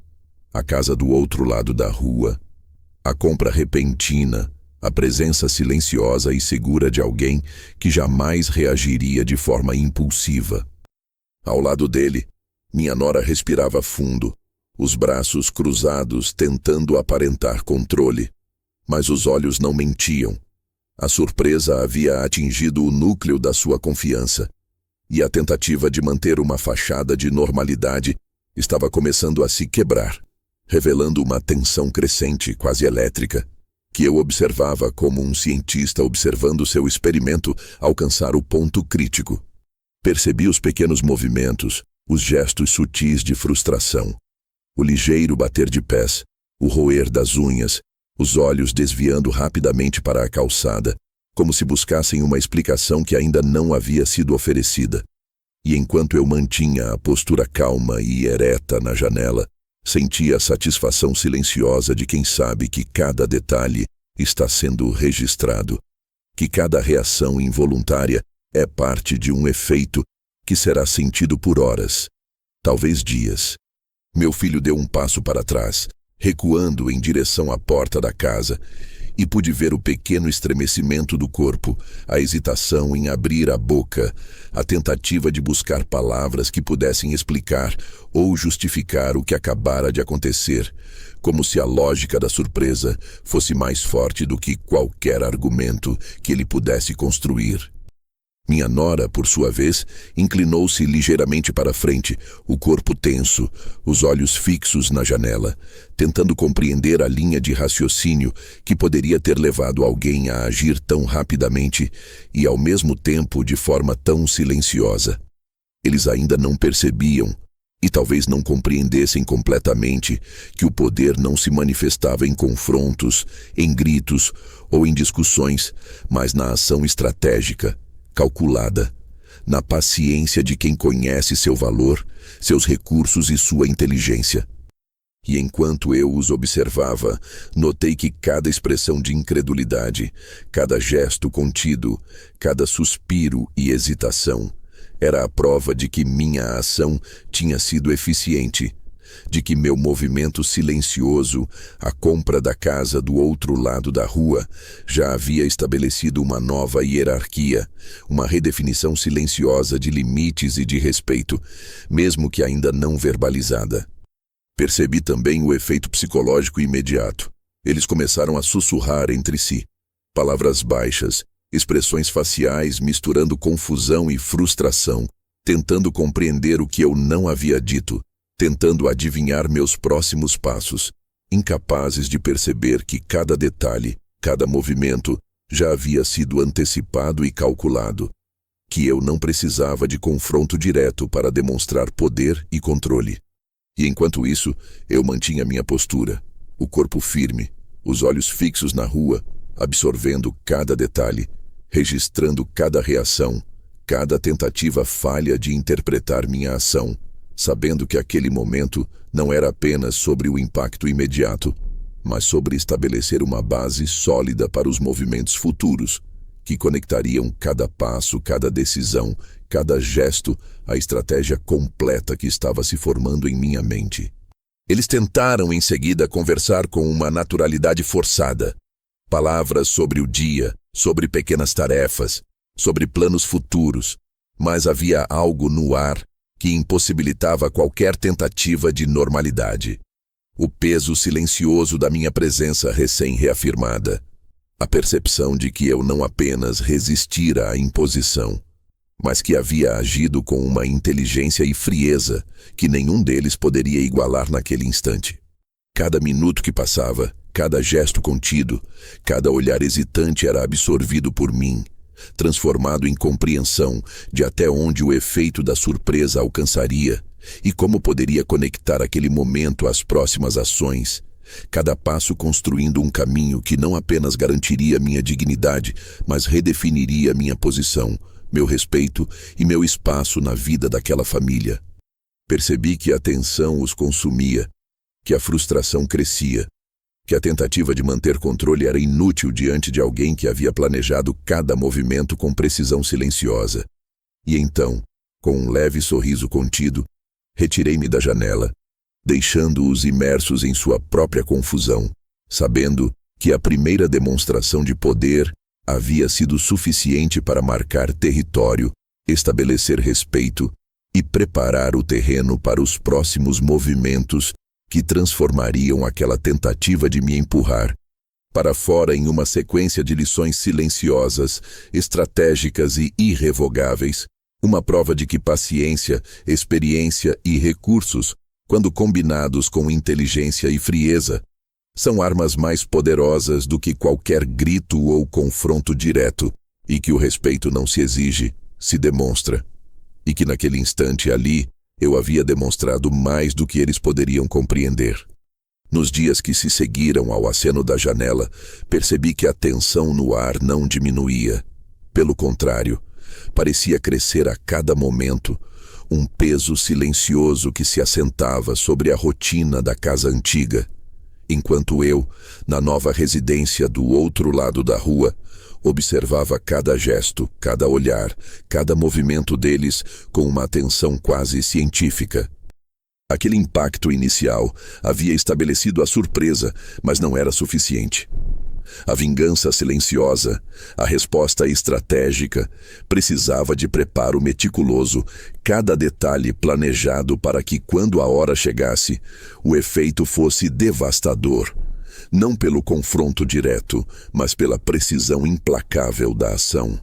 A casa do outro lado da rua, a compra repentina, a presença silenciosa e segura de alguém que jamais reagiria de forma impulsiva. Ao lado dele, minha nora respirava fundo, os braços cruzados tentando aparentar controle, mas os olhos não mentiam. A surpresa havia atingido o núcleo da sua confiança, e a tentativa de manter uma fachada de normalidade estava começando a se quebrar, revelando uma tensão crescente, quase elétrica, que eu observava como um cientista observando seu experimento alcançar o ponto crítico. Percebi os pequenos movimentos, os gestos sutis de frustração, o ligeiro bater de pés, o roer das unhas, os olhos desviando rapidamente para a calçada, como se buscassem uma explicação que ainda não havia sido oferecida. E enquanto eu mantinha a postura calma e ereta na janela, sentia a satisfação silenciosa de quem sabe que cada detalhe está sendo registrado, que cada reação involuntária é parte de um efeito que será sentido por horas, talvez dias. Meu filho deu um passo para trás, recuando em direção à porta da casa, e pude ver o pequeno estremecimento do corpo, a hesitação em abrir a boca, a tentativa de buscar palavras que pudessem explicar ou justificar o que acabara de acontecer, como se a lógica da surpresa fosse mais forte do que qualquer argumento que ele pudesse construir. Minha nora, por sua vez, inclinou-se ligeiramente para frente, o corpo tenso, os olhos fixos na janela, tentando compreender a linha de raciocínio que poderia ter levado alguém a agir tão rapidamente e, ao mesmo tempo, de forma tão silenciosa. Eles ainda não percebiam, E talvez não compreendessem completamente que o poder não se manifestava em confrontos, em gritos ou em discussões, mas na ação estratégica, calculada, na paciência de quem conhece seu valor, seus recursos e sua inteligência. E enquanto eu os observava, notei que cada expressão de incredulidade, cada gesto contido, cada suspiro e hesitação, era a prova de que minha ação tinha sido eficiente, de que meu movimento silencioso, a compra da casa do outro lado da rua, já havia estabelecido uma nova hierarquia, uma redefinição silenciosa de limites e de respeito, mesmo que ainda não verbalizada. Percebi também o efeito psicológico imediato. Eles começaram a sussurrar entre si. Palavras baixas, expressões faciais misturando confusão e frustração, tentando compreender o que eu não havia dito, tentando adivinhar meus próximos passos, incapazes de perceber que cada detalhe, cada movimento, já havia sido antecipado e calculado, que eu não precisava de confronto direto para demonstrar poder e controle. E enquanto isso, eu mantinha minha postura, o corpo firme, os olhos fixos na rua, absorvendo cada detalhe, registrando cada reação, cada tentativa falha de interpretar minha ação, sabendo que aquele momento não era apenas sobre o impacto imediato, mas sobre estabelecer uma base sólida para os movimentos futuros, que conectariam cada passo, cada decisão, cada gesto, à estratégia completa que estava se formando em minha mente. Eles tentaram em seguida conversar com uma naturalidade forçada. Palavras sobre o dia, sobre pequenas tarefas, sobre planos futuros, mas havia algo no ar que impossibilitava qualquer tentativa de normalidade. O peso silencioso da minha presença recém-reafirmada. A percepção de que eu não apenas resistira à imposição, mas que havia agido com uma inteligência e frieza que nenhum deles poderia igualar naquele instante. Cada minuto que passava, cada gesto contido, cada olhar hesitante era absorvido por mim, transformado em compreensão de até onde o efeito da surpresa alcançaria e como poderia conectar aquele momento às próximas ações, cada passo construindo um caminho que não apenas garantiria minha dignidade, mas redefiniria minha posição, meu respeito e meu espaço na vida daquela família. Percebi que a tensão os consumia, que a frustração crescia, que a tentativa de manter controle era inútil diante de alguém que havia planejado cada movimento com precisão silenciosa. E então, com um leve sorriso contido, retirei-me da janela, deixando-os imersos em sua própria confusão, sabendo que a primeira demonstração de poder havia sido suficiente para marcar território, estabelecer respeito e preparar o terreno para os próximos movimentos que transformariam aquela tentativa de me empurrar para fora em uma sequência de lições silenciosas, estratégicas e irrevogáveis, uma prova de que paciência, experiência e recursos, quando combinados com inteligência e frieza, são armas mais poderosas do que qualquer grito ou confronto direto, e que o respeito não se exige, se demonstra. E que naquele instante ali, eu havia demonstrado mais do que eles poderiam compreender. Nos dias que se seguiram ao aceno da janela, percebi que a tensão no ar não diminuía. Pelo contrário, parecia crescer a cada momento, um peso silencioso que se assentava sobre a rotina da casa antiga, enquanto eu, na nova residência do outro lado da rua, observava cada gesto, cada olhar, cada movimento deles com uma atenção quase científica. Aquele impacto inicial havia estabelecido a surpresa, mas não era suficiente. A vingança silenciosa, a resposta estratégica, precisava de preparo meticuloso, cada detalhe planejado para que, quando a hora chegasse, o efeito fosse devastador. Não pelo confronto direto, mas pela precisão implacável da ação.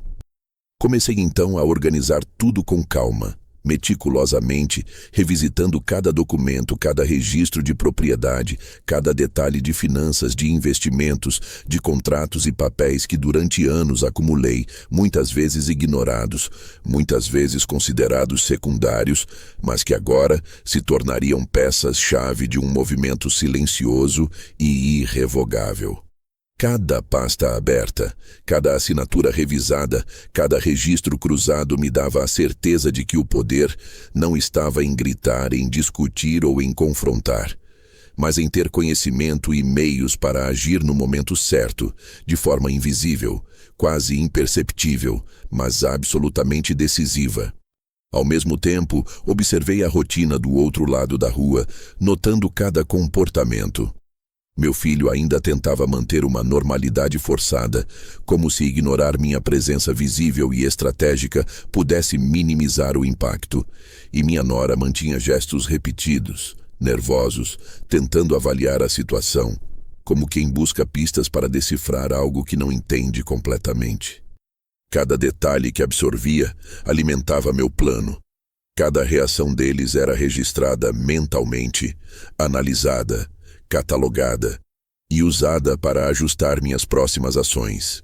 Comecei então a organizar tudo com calma, meticulosamente, revisitando cada documento, cada registro de propriedade, cada detalhe de finanças, de investimentos, de contratos e papéis que durante anos acumulei, muitas vezes ignorados, muitas vezes considerados secundários, mas que agora se tornariam peças-chave de um movimento silencioso e irrevogável. Cada pasta aberta, cada assinatura revisada, cada registro cruzado me dava a certeza de que o poder não estava em gritar, em discutir ou em confrontar, mas em ter conhecimento e meios para agir no momento certo, de forma invisível, quase imperceptível, mas absolutamente decisiva. Ao mesmo tempo, observei a rotina do outro lado da rua, notando cada comportamento. Meu filho ainda tentava manter uma normalidade forçada, como se ignorar minha presença visível e estratégica pudesse minimizar o impacto, e minha nora mantinha gestos repetidos, nervosos, tentando avaliar a situação, como quem busca pistas para decifrar algo que não entende completamente. Cada detalhe que absorvia alimentava meu plano. Cada reação deles era registrada mentalmente, analisada, catalogada e usada para ajustar minhas próximas ações.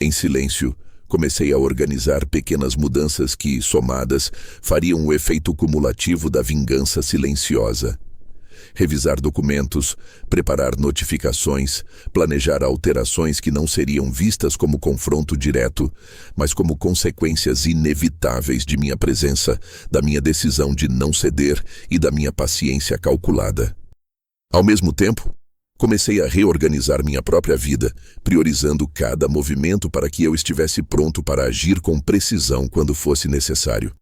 Em silêncio, comecei a organizar pequenas mudanças que, somadas, fariam o efeito cumulativo da vingança silenciosa. Revisar documentos, preparar notificações, planejar alterações que não seriam vistas como confronto direto, mas como consequências inevitáveis de minha presença, da minha decisão de não ceder e da minha paciência calculada. Ao mesmo tempo, comecei a reorganizar minha própria vida, priorizando cada movimento para que eu estivesse pronto para agir com precisão quando fosse necessário.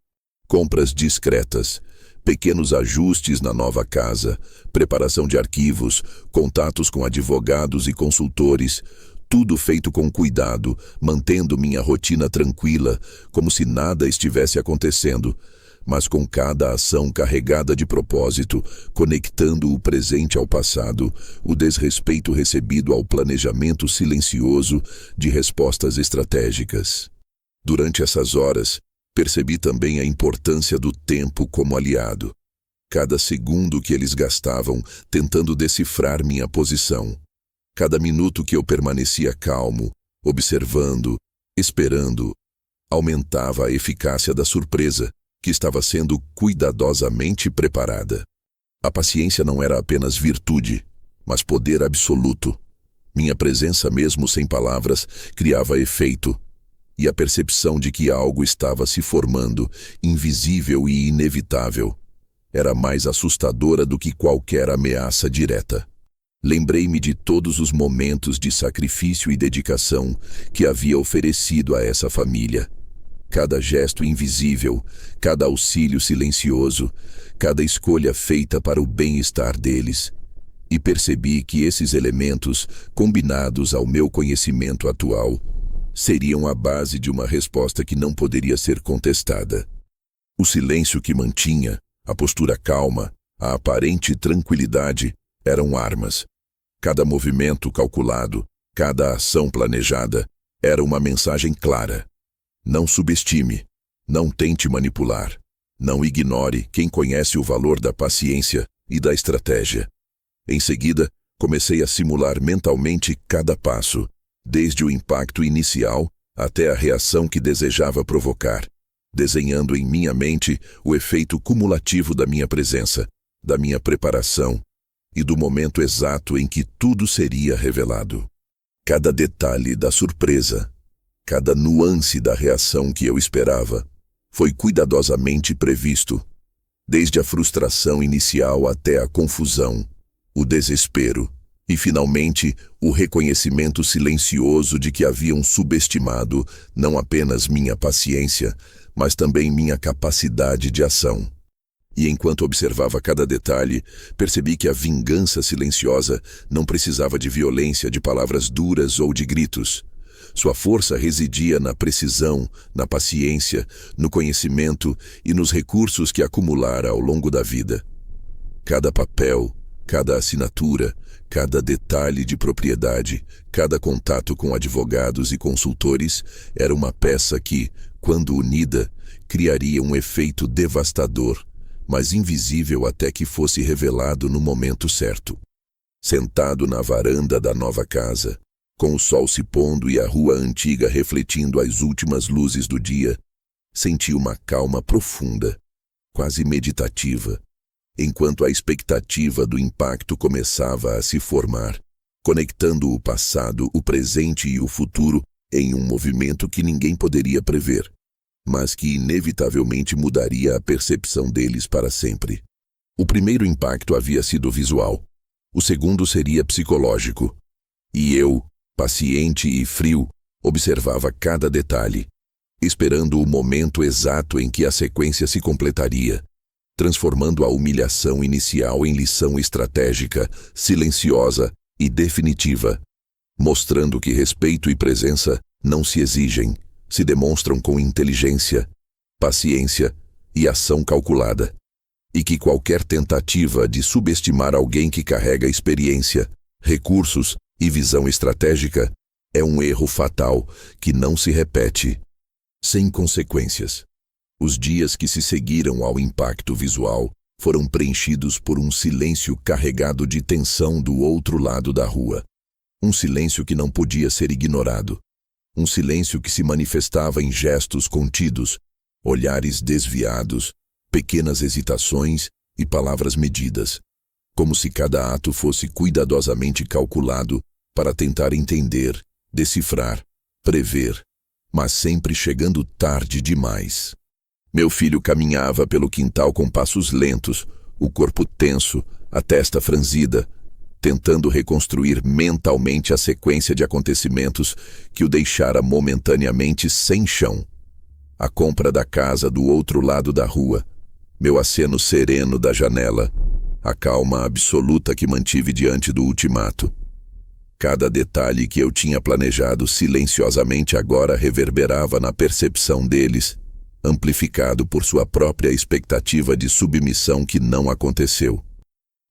Compras discretas, pequenos ajustes na nova casa, preparação de arquivos, contatos com advogados e consultores, tudo feito com cuidado, mantendo minha rotina tranquila, como se nada estivesse acontecendo, mas com cada ação carregada de propósito, conectando o presente ao passado, o desrespeito recebido ao planejamento silencioso de respostas estratégicas. Durante essas horas, percebi também a importância do tempo como aliado. Cada segundo que eles gastavam tentando decifrar minha posição. Cada minuto que eu permanecia calmo, observando, esperando, aumentava a eficácia da surpresa, que estava sendo cuidadosamente preparada. A paciência não era apenas virtude, mas poder absoluto. Minha presença, mesmo sem palavras, criava efeito, e a percepção de que algo estava se formando, invisível e inevitável, era mais assustadora do que qualquer ameaça direta. Lembrei-me de todos os momentos de sacrifício e dedicação que havia oferecido a essa família. Cada gesto invisível, cada auxílio silencioso, cada escolha feita para o bem-estar deles. E percebi que esses elementos, combinados ao meu conhecimento atual, seriam a base de uma resposta que não poderia ser contestada. O silêncio que mantinha, a postura calma, a aparente tranquilidade, eram armas. Cada movimento calculado, cada ação planejada, era uma mensagem clara. Não subestime, não tente manipular, não ignore quem conhece o valor da paciência e da estratégia. Em seguida, comecei a simular mentalmente cada passo, desde o impacto inicial até a reação que desejava provocar, desenhando em minha mente o efeito cumulativo da minha presença, da minha preparação e do momento exato em que tudo seria revelado. Cada detalhe da surpresa, cada nuance da reação que eu esperava, foi cuidadosamente previsto, desde a frustração inicial até a confusão, o desespero e, finalmente, o reconhecimento silencioso de que haviam subestimado não apenas minha paciência, mas também minha capacidade de ação. E enquanto observava cada detalhe, percebi que a vingança silenciosa não precisava de violência, de palavras duras ou de gritos. Sua força residia na precisão, na paciência, no conhecimento e nos recursos que acumulara ao longo da vida. Cada papel, cada assinatura, cada detalhe de propriedade, cada contato com advogados e consultores era uma peça que, quando unida, criaria um efeito devastador, mas invisível até que fosse revelado no momento certo. Sentado na varanda da nova casa, com o sol se pondo e a rua antiga refletindo as últimas luzes do dia, senti uma calma profunda, quase meditativa, enquanto a expectativa do impacto começava a se formar, conectando o passado, o presente e o futuro em um movimento que ninguém poderia prever, mas que inevitavelmente mudaria a percepção deles para sempre. O primeiro impacto havia sido visual, o segundo seria psicológico, e eu, paciente e frio, observava cada detalhe, esperando o momento exato em que a sequência se completaria, transformando a humilhação inicial em lição estratégica, silenciosa e definitiva, mostrando que respeito e presença não se exigem, se demonstram com inteligência, paciência e ação calculada, e que qualquer tentativa de subestimar alguém que carrega experiência, recursos e visão estratégica é um erro fatal que não se repete, sem consequências. Os dias que se seguiram ao impacto visual foram preenchidos por um silêncio carregado de tensão do outro lado da rua. Um silêncio que não podia ser ignorado. Um silêncio que se manifestava em gestos contidos, olhares desviados, pequenas hesitações e palavras medidas, como se cada ato fosse cuidadosamente calculado para tentar entender, decifrar, prever, mas sempre chegando tarde demais. Meu filho caminhava pelo quintal com passos lentos, o corpo tenso, a testa franzida, tentando reconstruir mentalmente a sequência de acontecimentos que o deixara momentaneamente sem chão. A compra da casa do outro lado da rua, meu aceno sereno da janela, a calma absoluta que mantive diante do ultimato. Cada detalhe que eu tinha planejado silenciosamente agora reverberava na percepção deles, amplificado por sua própria expectativa de submissão que não aconteceu.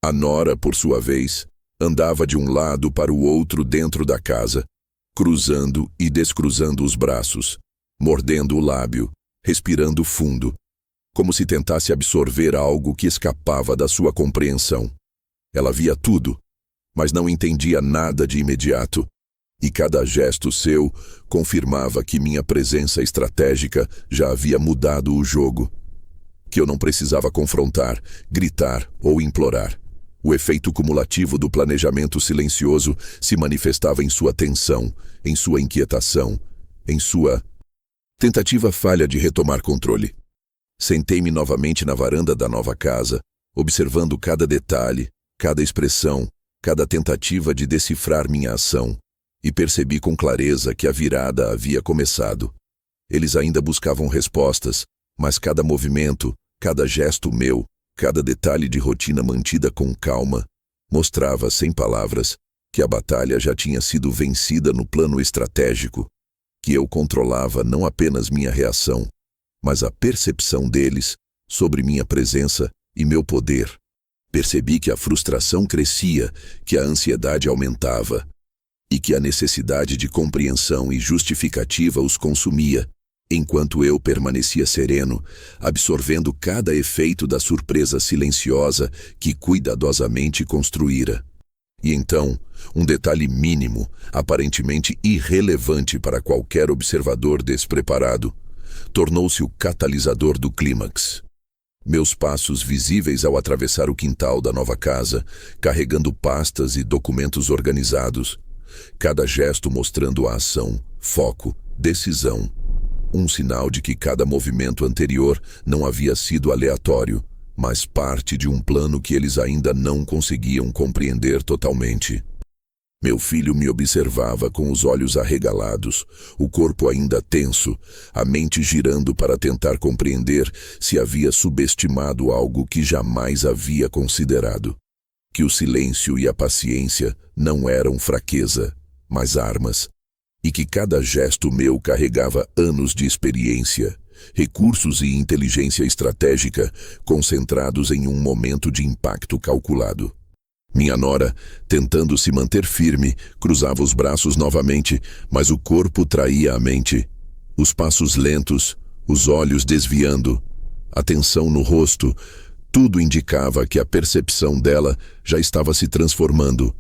A nora, por sua vez, andava de um lado para o outro dentro da casa, cruzando e descruzando os braços, mordendo o lábio, respirando fundo, como se tentasse absorver algo que escapava da sua compreensão. Ela via tudo, mas não entendia nada de imediato, e cada gesto seu confirmava que minha presença estratégica já havia mudado o jogo, que eu não precisava confrontar, gritar ou implorar. O efeito cumulativo do planejamento silencioso se manifestava em sua tensão, em sua inquietação, em sua tentativa falha de retomar controle. Sentei-me novamente na varanda da nova casa, observando cada detalhe, cada expressão, cada tentativa de decifrar minha ação, e percebi com clareza que a virada havia começado. Eles ainda buscavam respostas, mas cada movimento, cada gesto meu, cada detalhe de rotina mantida com calma, mostrava, sem palavras, que a batalha já tinha sido vencida no plano estratégico, que eu controlava não apenas minha reação, mas a percepção deles sobre minha presença e meu poder. Percebi que a frustração crescia, que a ansiedade aumentava, e que a necessidade de compreensão e justificativa os consumia, enquanto eu permanecia sereno, absorvendo cada efeito da surpresa silenciosa que cuidadosamente construíra. E então, um detalhe mínimo, aparentemente irrelevante para qualquer observador despreparado, tornou-se o catalisador do clímax. Meus passos visíveis ao atravessar o quintal da nova casa, carregando pastas e documentos organizados, cada gesto mostrando a ação, foco, decisão, um sinal de que cada movimento anterior não havia sido aleatório, mas parte de um plano que eles ainda não conseguiam compreender totalmente. Meu filho me observava com os olhos arregalados, o corpo ainda tenso, a mente girando para tentar compreender se havia subestimado algo que jamais havia considerado. Que o silêncio e a paciência não eram fraqueza, mas armas, e que cada gesto meu carregava anos de experiência, recursos e inteligência estratégica concentrados em um momento de impacto calculado. Minha nora, tentando se manter firme, cruzava os braços novamente, mas o corpo traía a mente. Os passos lentos, os olhos desviando, a tensão no rosto, tudo indicava que a percepção dela já estava se transformando,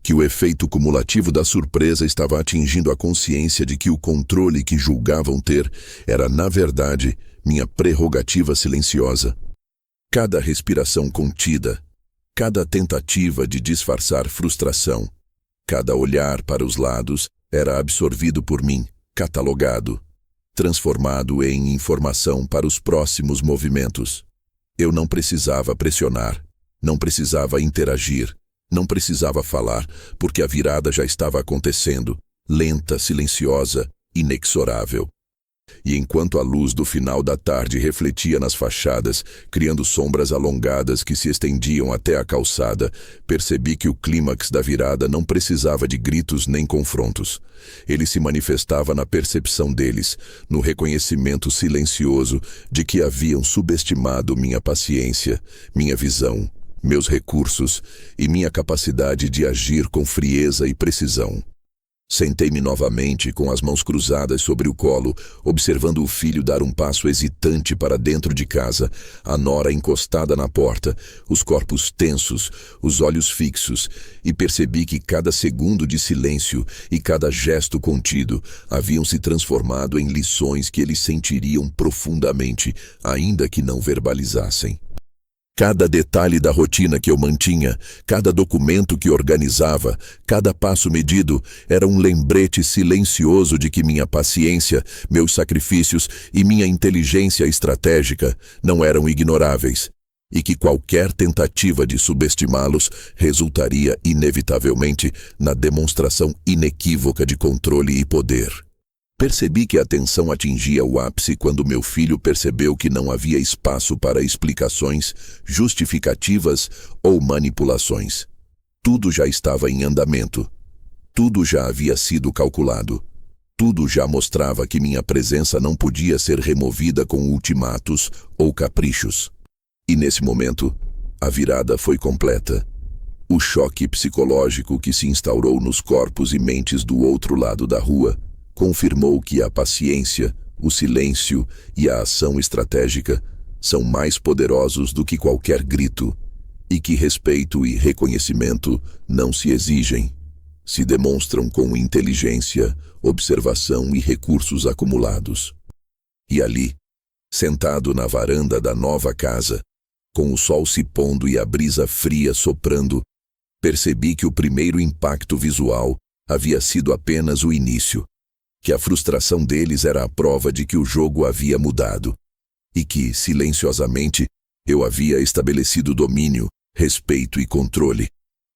que o efeito cumulativo da surpresa estava atingindo a consciência de que o controle que julgavam ter era, na verdade, minha prerrogativa silenciosa. Cada respiração contida, cada tentativa de disfarçar frustração, cada olhar para os lados era absorvido por mim, catalogado, transformado em informação para os próximos movimentos. Eu não precisava pressionar, não precisava interagir, não precisava falar, porque a virada já estava acontecendo, lenta, silenciosa, inexorável. E enquanto a luz do final da tarde refletia nas fachadas, criando sombras alongadas que se estendiam até a calçada, percebi que o clímax da virada não precisava de gritos nem confrontos. Ele se manifestava na percepção deles, no reconhecimento silencioso de que haviam subestimado minha paciência, minha visão, meus recursos e minha capacidade de agir com frieza e precisão. Sentei-me novamente com as mãos cruzadas sobre o colo, observando o filho dar um passo hesitante para dentro de casa, a nora encostada na porta, os corpos tensos, os olhos fixos, e percebi que cada segundo de silêncio e cada gesto contido haviam se transformado em lições que eles sentiriam profundamente, ainda que não verbalizassem. Cada detalhe da rotina que eu mantinha, cada documento que organizava, cada passo medido, era um lembrete silencioso de que minha paciência, meus sacrifícios e minha inteligência estratégica não eram ignoráveis, e que qualquer tentativa de subestimá-los resultaria inevitavelmente na demonstração inequívoca de controle e poder. Percebi que a tensão atingia o ápice quando meu filho percebeu que não havia espaço para explicações, justificativas ou manipulações. Tudo já estava em andamento. Tudo já havia sido calculado. Tudo já mostrava que minha presença não podia ser removida com ultimatos ou caprichos. E nesse momento, a virada foi completa. O choque psicológico que se instaurou nos corpos e mentes do outro lado da rua confirmou que a paciência, o silêncio e a ação estratégica são mais poderosos do que qualquer grito, e que respeito e reconhecimento não se exigem, se demonstram com inteligência, observação e recursos acumulados. E ali, sentado na varanda da nova casa, com o sol se pondo e a brisa fria soprando, percebi que o primeiro impacto visual havia sido apenas o início, que a frustração deles era a prova de que o jogo havia mudado, e que, silenciosamente, eu havia estabelecido domínio, respeito e controle,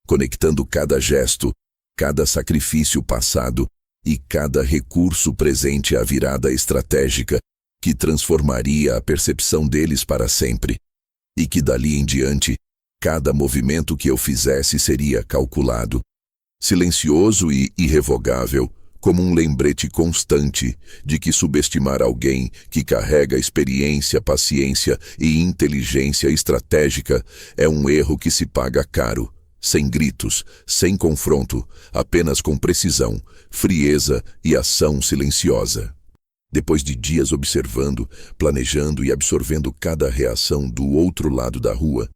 conectando cada gesto, cada sacrifício passado e cada recurso presente à virada estratégica que transformaria a percepção deles para sempre, e que dali em diante, cada movimento que eu fizesse seria calculado, silencioso e irrevogável, como um lembrete constante de que subestimar alguém que carrega experiência, paciência e inteligência estratégica é um erro que se paga caro, sem gritos, sem confronto, apenas com precisão, frieza e ação silenciosa. Depois de dias observando, planejando e absorvendo cada reação do outro lado da rua,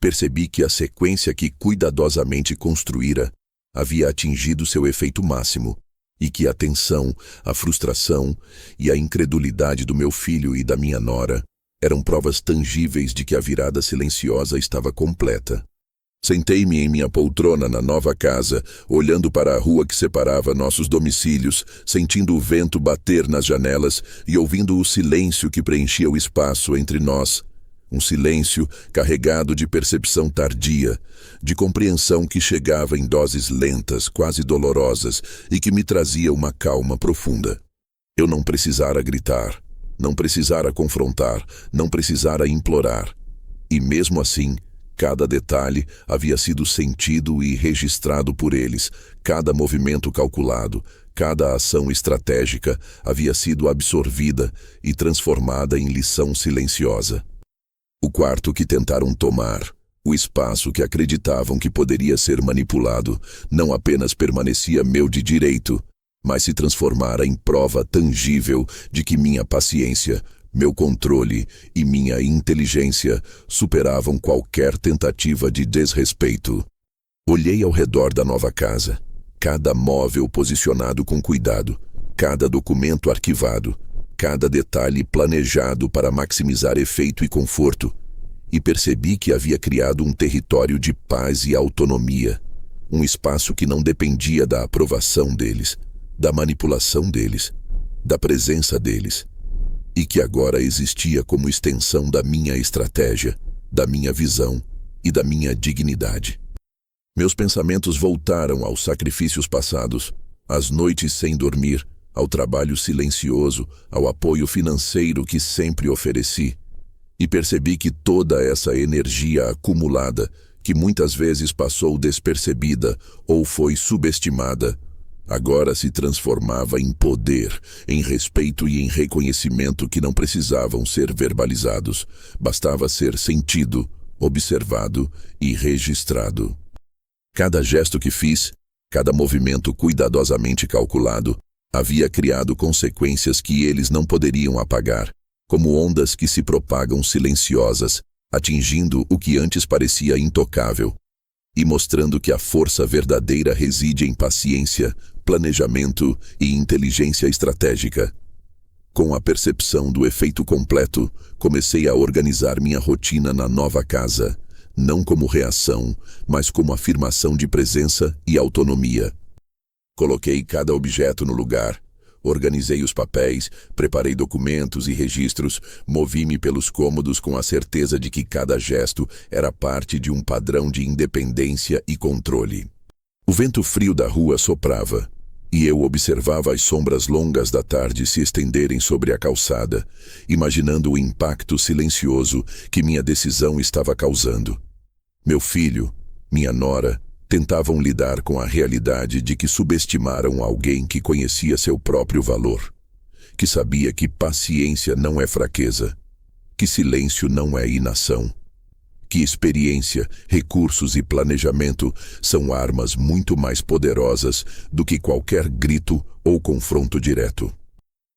percebi que a sequência que cuidadosamente construíra havia atingido seu efeito máximo, e que a tensão, a frustração e a incredulidade do meu filho e da minha nora eram provas tangíveis de que a virada silenciosa estava completa. Sentei-me em minha poltrona na nova casa, olhando para a rua que separava nossos domicílios, sentindo o vento bater nas janelas e ouvindo o silêncio que preenchia o espaço entre nós. Um silêncio carregado de percepção tardia, de compreensão que chegava em doses lentas, quase dolorosas, e que me trazia uma calma profunda. Eu não precisara gritar, não precisara confrontar, não precisara implorar. E mesmo assim, cada detalhe havia sido sentido e registrado por eles, cada movimento calculado, cada ação estratégica havia sido absorvida e transformada em lição silenciosa. O quarto que tentaram tomar, o espaço que acreditavam que poderia ser manipulado, não apenas permanecia meu de direito, mas se transformara em prova tangível de que minha paciência, Meu controle e minha inteligência superavam qualquer tentativa de desrespeito. Olhei ao redor da nova casa. Cada móvel posicionado com cuidado, cada documento arquivado, cada detalhe planejado para maximizar efeito e conforto, e percebi que havia criado um território de paz e autonomia, um espaço que não dependia da aprovação deles, da manipulação deles, da presença deles, e que agora existia como extensão da minha estratégia, da minha visão e da minha dignidade. Meus pensamentos voltaram aos sacrifícios passados, às noites sem dormir, ao trabalho silencioso, ao apoio financeiro que sempre ofereci, e percebi que toda essa energia acumulada, que muitas vezes passou despercebida ou foi subestimada, agora se transformava em poder, em respeito e em reconhecimento que não precisavam ser verbalizados, bastava ser sentido, observado e registrado. Cada gesto que fiz, cada movimento cuidadosamente calculado, havia criado consequências que eles não poderiam apagar, como ondas que se propagam silenciosas, atingindo o que antes parecia intocável, e mostrando que a força verdadeira reside em paciência, planejamento e inteligência estratégica. Com a percepção do efeito completo, comecei a organizar minha rotina na nova casa, não como reação, mas como afirmação de presença e autonomia. Coloquei cada objeto no lugar, organizei os papéis, preparei documentos e registros, movi-me pelos cômodos com a certeza de que cada gesto era parte de um padrão de independência e controle. O vento frio da rua soprava, e eu observava as sombras longas da tarde se estenderem sobre a calçada, imaginando o impacto silencioso que minha decisão estava causando. Meu filho, minha nora, tentavam lidar com a realidade de que subestimaram alguém que conhecia seu próprio valor, que sabia que paciência não é fraqueza, que silêncio não é inação, que experiência, recursos e planejamento são armas muito mais poderosas do que qualquer grito ou confronto direto.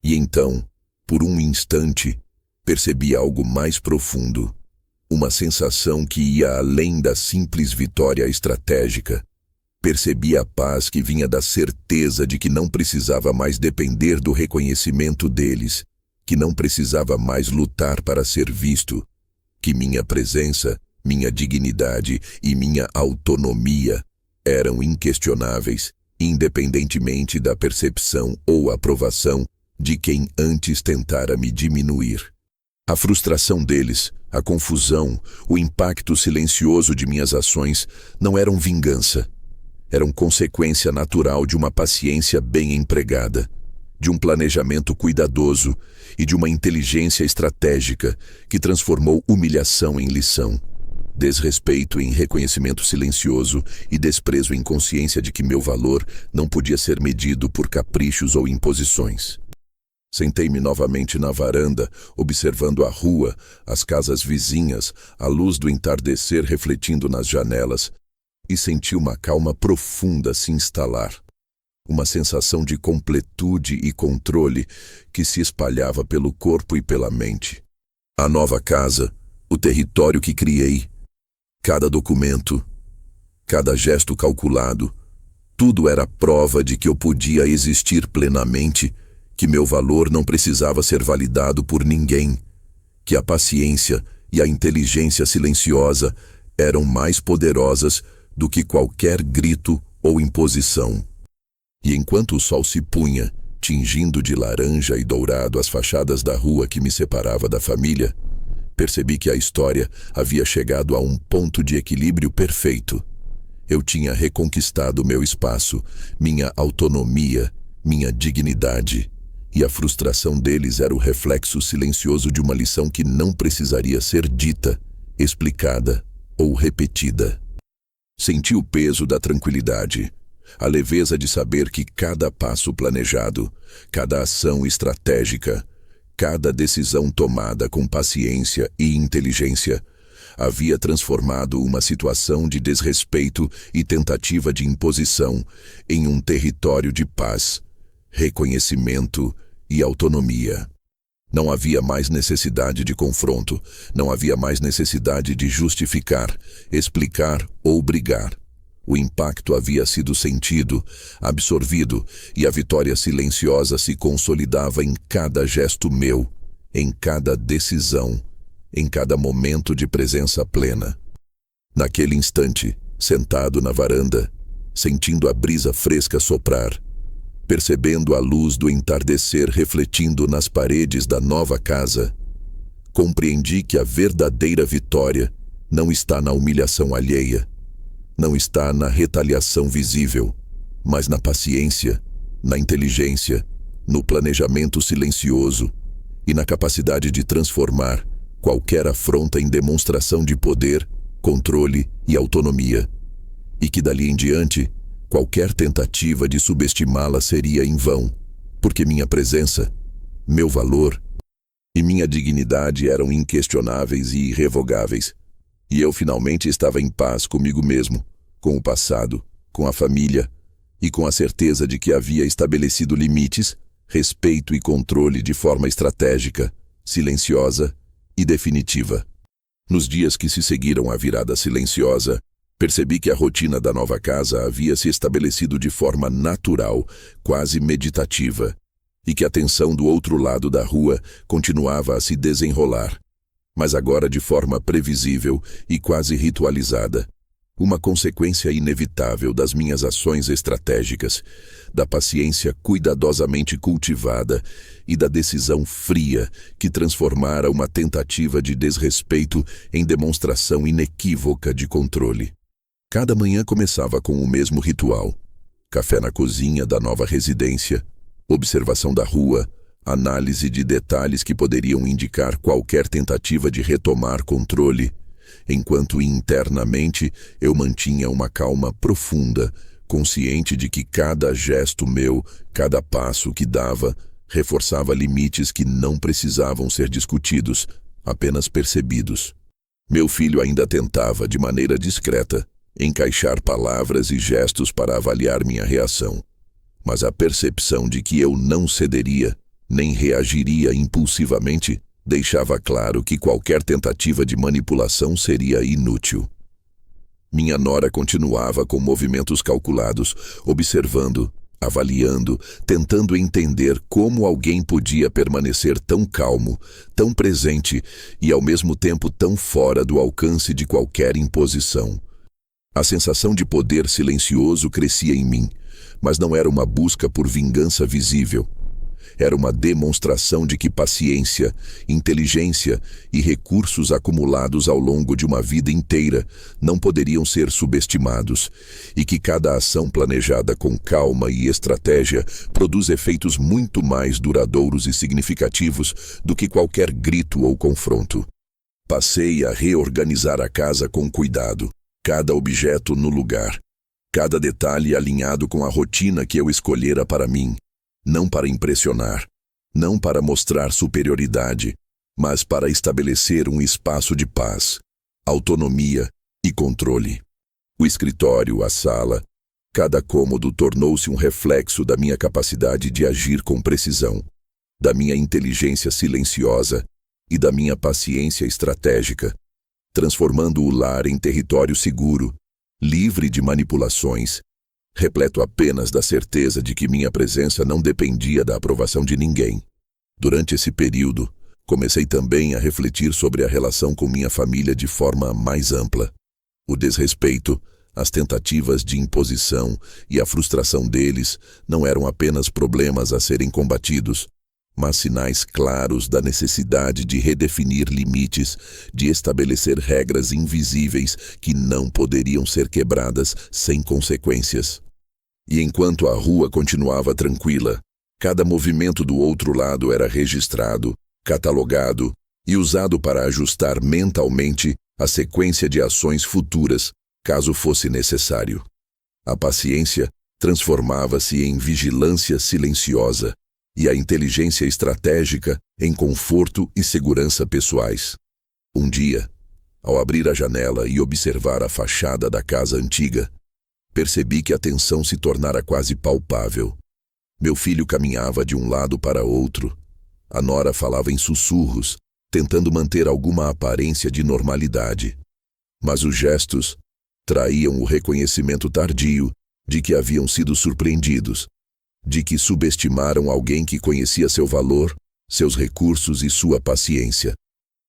E então, por um instante, percebi algo mais profundo. Uma sensação que ia além da simples vitória estratégica. Percebi a paz que vinha da certeza de que não precisava mais depender do reconhecimento deles, que não precisava mais lutar para ser visto, que minha presença, minha dignidade e minha autonomia eram inquestionáveis, independentemente da percepção ou aprovação de quem antes tentara me diminuir. A frustração deles, a confusão, o impacto silencioso de minhas ações não eram vingança. Eram consequência natural de uma paciência bem empregada, de um planejamento cuidadoso e de uma inteligência estratégica que transformou humilhação em lição, desrespeito em reconhecimento silencioso e desprezo em consciência de que meu valor não podia ser medido por caprichos ou imposições. Sentei-me novamente na varanda, observando a rua, as casas vizinhas, a luz do entardecer refletindo nas janelas, e senti uma calma profunda se instalar. Uma sensação de completude e controle que se espalhava pelo corpo e pela mente. A nova casa, o território que criei, cada documento, cada gesto calculado, tudo era prova de que eu podia existir plenamente, que meu valor não precisava ser validado por ninguém, que a paciência e a inteligência silenciosa eram mais poderosas do que qualquer grito ou imposição. E enquanto o sol se punha, tingindo de laranja e dourado as fachadas da rua que me separava da família, percebi que a história havia chegado a um ponto de equilíbrio perfeito. Eu tinha reconquistado meu espaço, minha autonomia, minha dignidade, e a frustração deles era o reflexo silencioso de uma lição que não precisaria ser dita, explicada ou repetida. Senti o peso da tranquilidade, a leveza de saber que cada passo planejado, cada ação estratégica, cada decisão tomada com paciência e inteligência havia transformado uma situação de desrespeito e tentativa de imposição em um território de paz, reconhecimento e autonomia. Não havia mais necessidade de confronto, não havia mais necessidade de justificar, explicar ou brigar. O impacto havia sido sentido, absorvido, e a vitória silenciosa se consolidava em cada gesto meu, em cada decisão, em cada momento de presença plena. Naquele instante, sentado na varanda, sentindo a brisa fresca soprar, percebendo a luz do entardecer refletindo nas paredes da nova casa, compreendi que a verdadeira vitória não está na humilhação alheia, não está na retaliação visível, mas na paciência, na inteligência, no planejamento silencioso e na capacidade de transformar qualquer afronta em demonstração de poder, controle e autonomia, e que dali em diante, qualquer tentativa de subestimá-la seria em vão, porque minha presença, meu valor e minha dignidade eram inquestionáveis e irrevogáveis, e eu finalmente estava em paz comigo mesmo, com o passado, com a família e com a certeza de que havia estabelecido limites, respeito e controle de forma estratégica, silenciosa e definitiva. Nos dias que se seguiram à virada silenciosa, percebi que a rotina da nova casa havia se estabelecido de forma natural, quase meditativa, e que a tensão do outro lado da rua continuava a se desenrolar, mas agora de forma previsível e quase ritualizada. Uma consequência inevitável das minhas ações estratégicas, da paciência cuidadosamente cultivada e da decisão fria que transformara uma tentativa de desrespeito em demonstração inequívoca de controle. Cada manhã começava com o mesmo ritual: café na cozinha da nova residência, observação da rua, análise de detalhes que poderiam indicar qualquer tentativa de retomar controle, enquanto internamente eu mantinha uma calma profunda, consciente de que cada gesto meu, cada passo que dava, reforçava limites que não precisavam ser discutidos, apenas percebidos. Meu filho ainda tentava, de maneira discreta, encaixar palavras e gestos para avaliar minha reação, mas a percepção de que eu não cederia, nem reagiria impulsivamente, deixava claro que qualquer tentativa de manipulação seria inútil. Minha nora continuava com movimentos calculados, observando, avaliando, tentando entender como alguém podia permanecer tão calmo, tão presente e ao mesmo tempo tão fora do alcance de qualquer imposição. A sensação de poder silencioso crescia em mim, mas não era uma busca por vingança visível. Era uma demonstração de que paciência, inteligência e recursos acumulados ao longo de uma vida inteira não poderiam ser subestimados, e que cada ação planejada com calma e estratégia produz efeitos muito mais duradouros e significativos do que qualquer grito ou confronto. Passei a reorganizar a casa com cuidado, cada objeto no lugar, cada detalhe alinhado com a rotina que eu escolhera para mim. Não para impressionar, não para mostrar superioridade, mas para estabelecer um espaço de paz, autonomia e controle. O escritório, a sala, cada cômodo tornou-se um reflexo da minha capacidade de agir com precisão, da minha inteligência silenciosa e da minha paciência estratégica, transformando o lar em território seguro, livre de manipulações, repleto apenas da certeza de que minha presença não dependia da aprovação de ninguém. Durante esse período, comecei também a refletir sobre a relação com minha família de forma mais ampla. O desrespeito, as tentativas de imposição e a frustração deles não eram apenas problemas a serem combatidos, mas sinais claros da necessidade de redefinir limites, de estabelecer regras invisíveis que não poderiam ser quebradas sem consequências. E enquanto a rua continuava tranquila, cada movimento do outro lado era registrado, catalogado e usado para ajustar mentalmente a sequência de ações futuras, caso fosse necessário. A paciência transformava-se em vigilância silenciosa e a inteligência estratégica em conforto e segurança pessoais. Um dia, ao abrir a janela e observar a fachada da casa antiga, percebi que a tensão se tornara quase palpável. Meu filho caminhava de um lado para outro, A nora falava em sussurros, tentando manter alguma aparência de normalidade. Mas os gestos traíam o reconhecimento tardio de que haviam sido surpreendidos, de que subestimaram alguém que conhecia seu valor, seus recursos e sua paciência.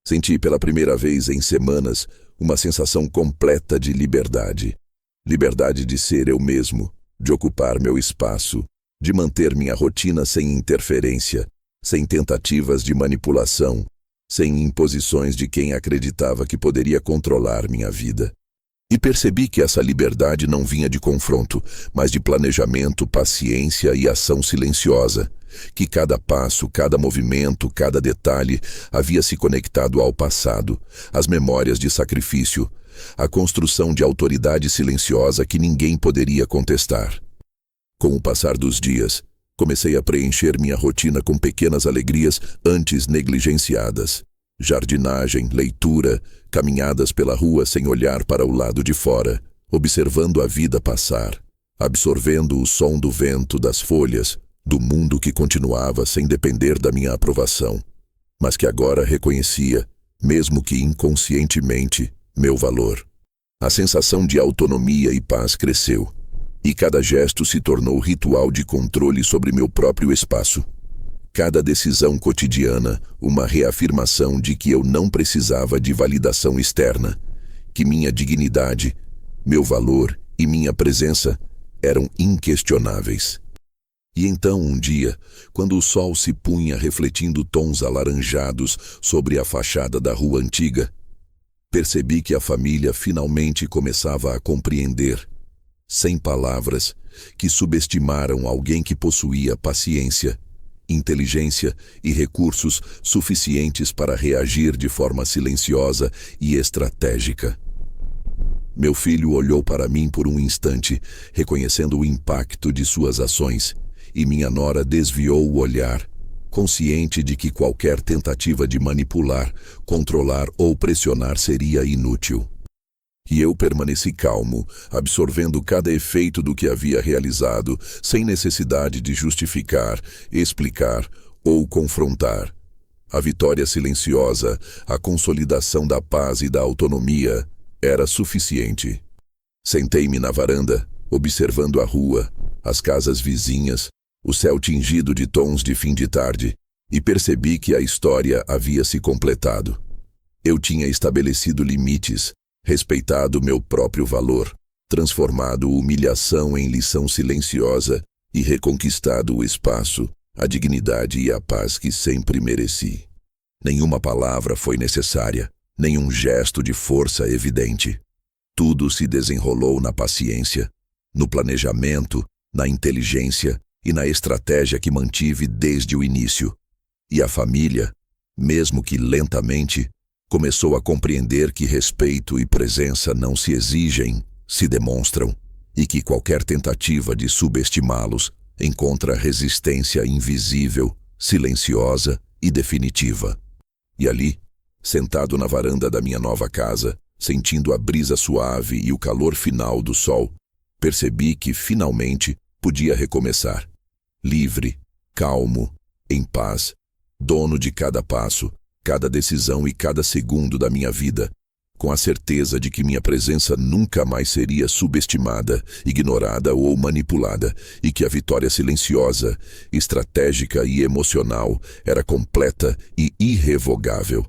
Senti pela primeira vez em semanas uma sensação completa de liberdade. Liberdade de ser eu mesmo, de ocupar meu espaço, de manter minha rotina sem interferência, sem tentativas de manipulação, sem imposições de quem acreditava que poderia controlar minha vida. E percebi que essa liberdade não vinha de confronto, mas de planejamento, paciência e ação silenciosa, que cada passo, cada movimento, cada detalhe havia se conectado ao passado, às memórias de sacrifício, à construção de autoridade silenciosa que ninguém poderia contestar. Com o passar dos dias, comecei a preencher minha rotina com pequenas alegrias antes negligenciadas. Jardinagem, leitura, caminhadas pela rua sem olhar para o lado de fora, observando a vida passar, absorvendo o som do vento, das folhas, do mundo que continuava sem depender da minha aprovação, mas que agora reconhecia, mesmo que inconscientemente, meu valor. A sensação de autonomia e paz cresceu, e cada gesto se tornou ritual de controle sobre meu próprio espaço. Cada decisão cotidiana, uma reafirmação de que eu não precisava de validação externa, que minha dignidade, meu valor e minha presença eram inquestionáveis. E então, um dia, quando o sol se punha refletindo tons alaranjados sobre a fachada da rua antiga, percebi que a família finalmente começava a compreender, sem palavras, que subestimaram alguém que possuía paciência, inteligência e recursos suficientes para reagir de forma silenciosa e estratégica. Meu filho olhou para mim por um instante, reconhecendo o impacto de suas ações, e minha nora desviou o olhar, consciente de que qualquer tentativa de manipular, controlar ou pressionar seria inútil. E eu permaneci calmo, absorvendo cada efeito do que havia realizado, sem necessidade de justificar, explicar ou confrontar. A vitória silenciosa, a consolidação da paz e da autonomia, era suficiente. Sentei-me na varanda, observando a rua, as casas vizinhas, o céu tingido de tons de fim de tarde, e percebi que a história havia se completado. Eu tinha estabelecido limites, respeitado meu próprio valor, transformado humilhação em lição silenciosa e reconquistado o espaço, a dignidade e a paz que sempre mereci. Nenhuma palavra foi necessária, nenhum gesto de força evidente. Tudo se desenrolou na paciência, no planejamento, na inteligência e na estratégia que mantive desde o início. E a família, mesmo que lentamente, começou a compreender que respeito e presença não se exigem, se demonstram, e que qualquer tentativa de subestimá-los encontra resistência invisível, silenciosa e definitiva. E ali, sentado na varanda da minha nova casa, sentindo a brisa suave e o calor final do sol, percebi que finalmente podia recomeçar. Livre, calmo, em paz, dono de cada passo, cada decisão e cada segundo da minha vida, com a certeza de que minha presença nunca mais seria subestimada, ignorada ou manipulada, e que a vitória silenciosa, estratégica e emocional era completa e irrevogável.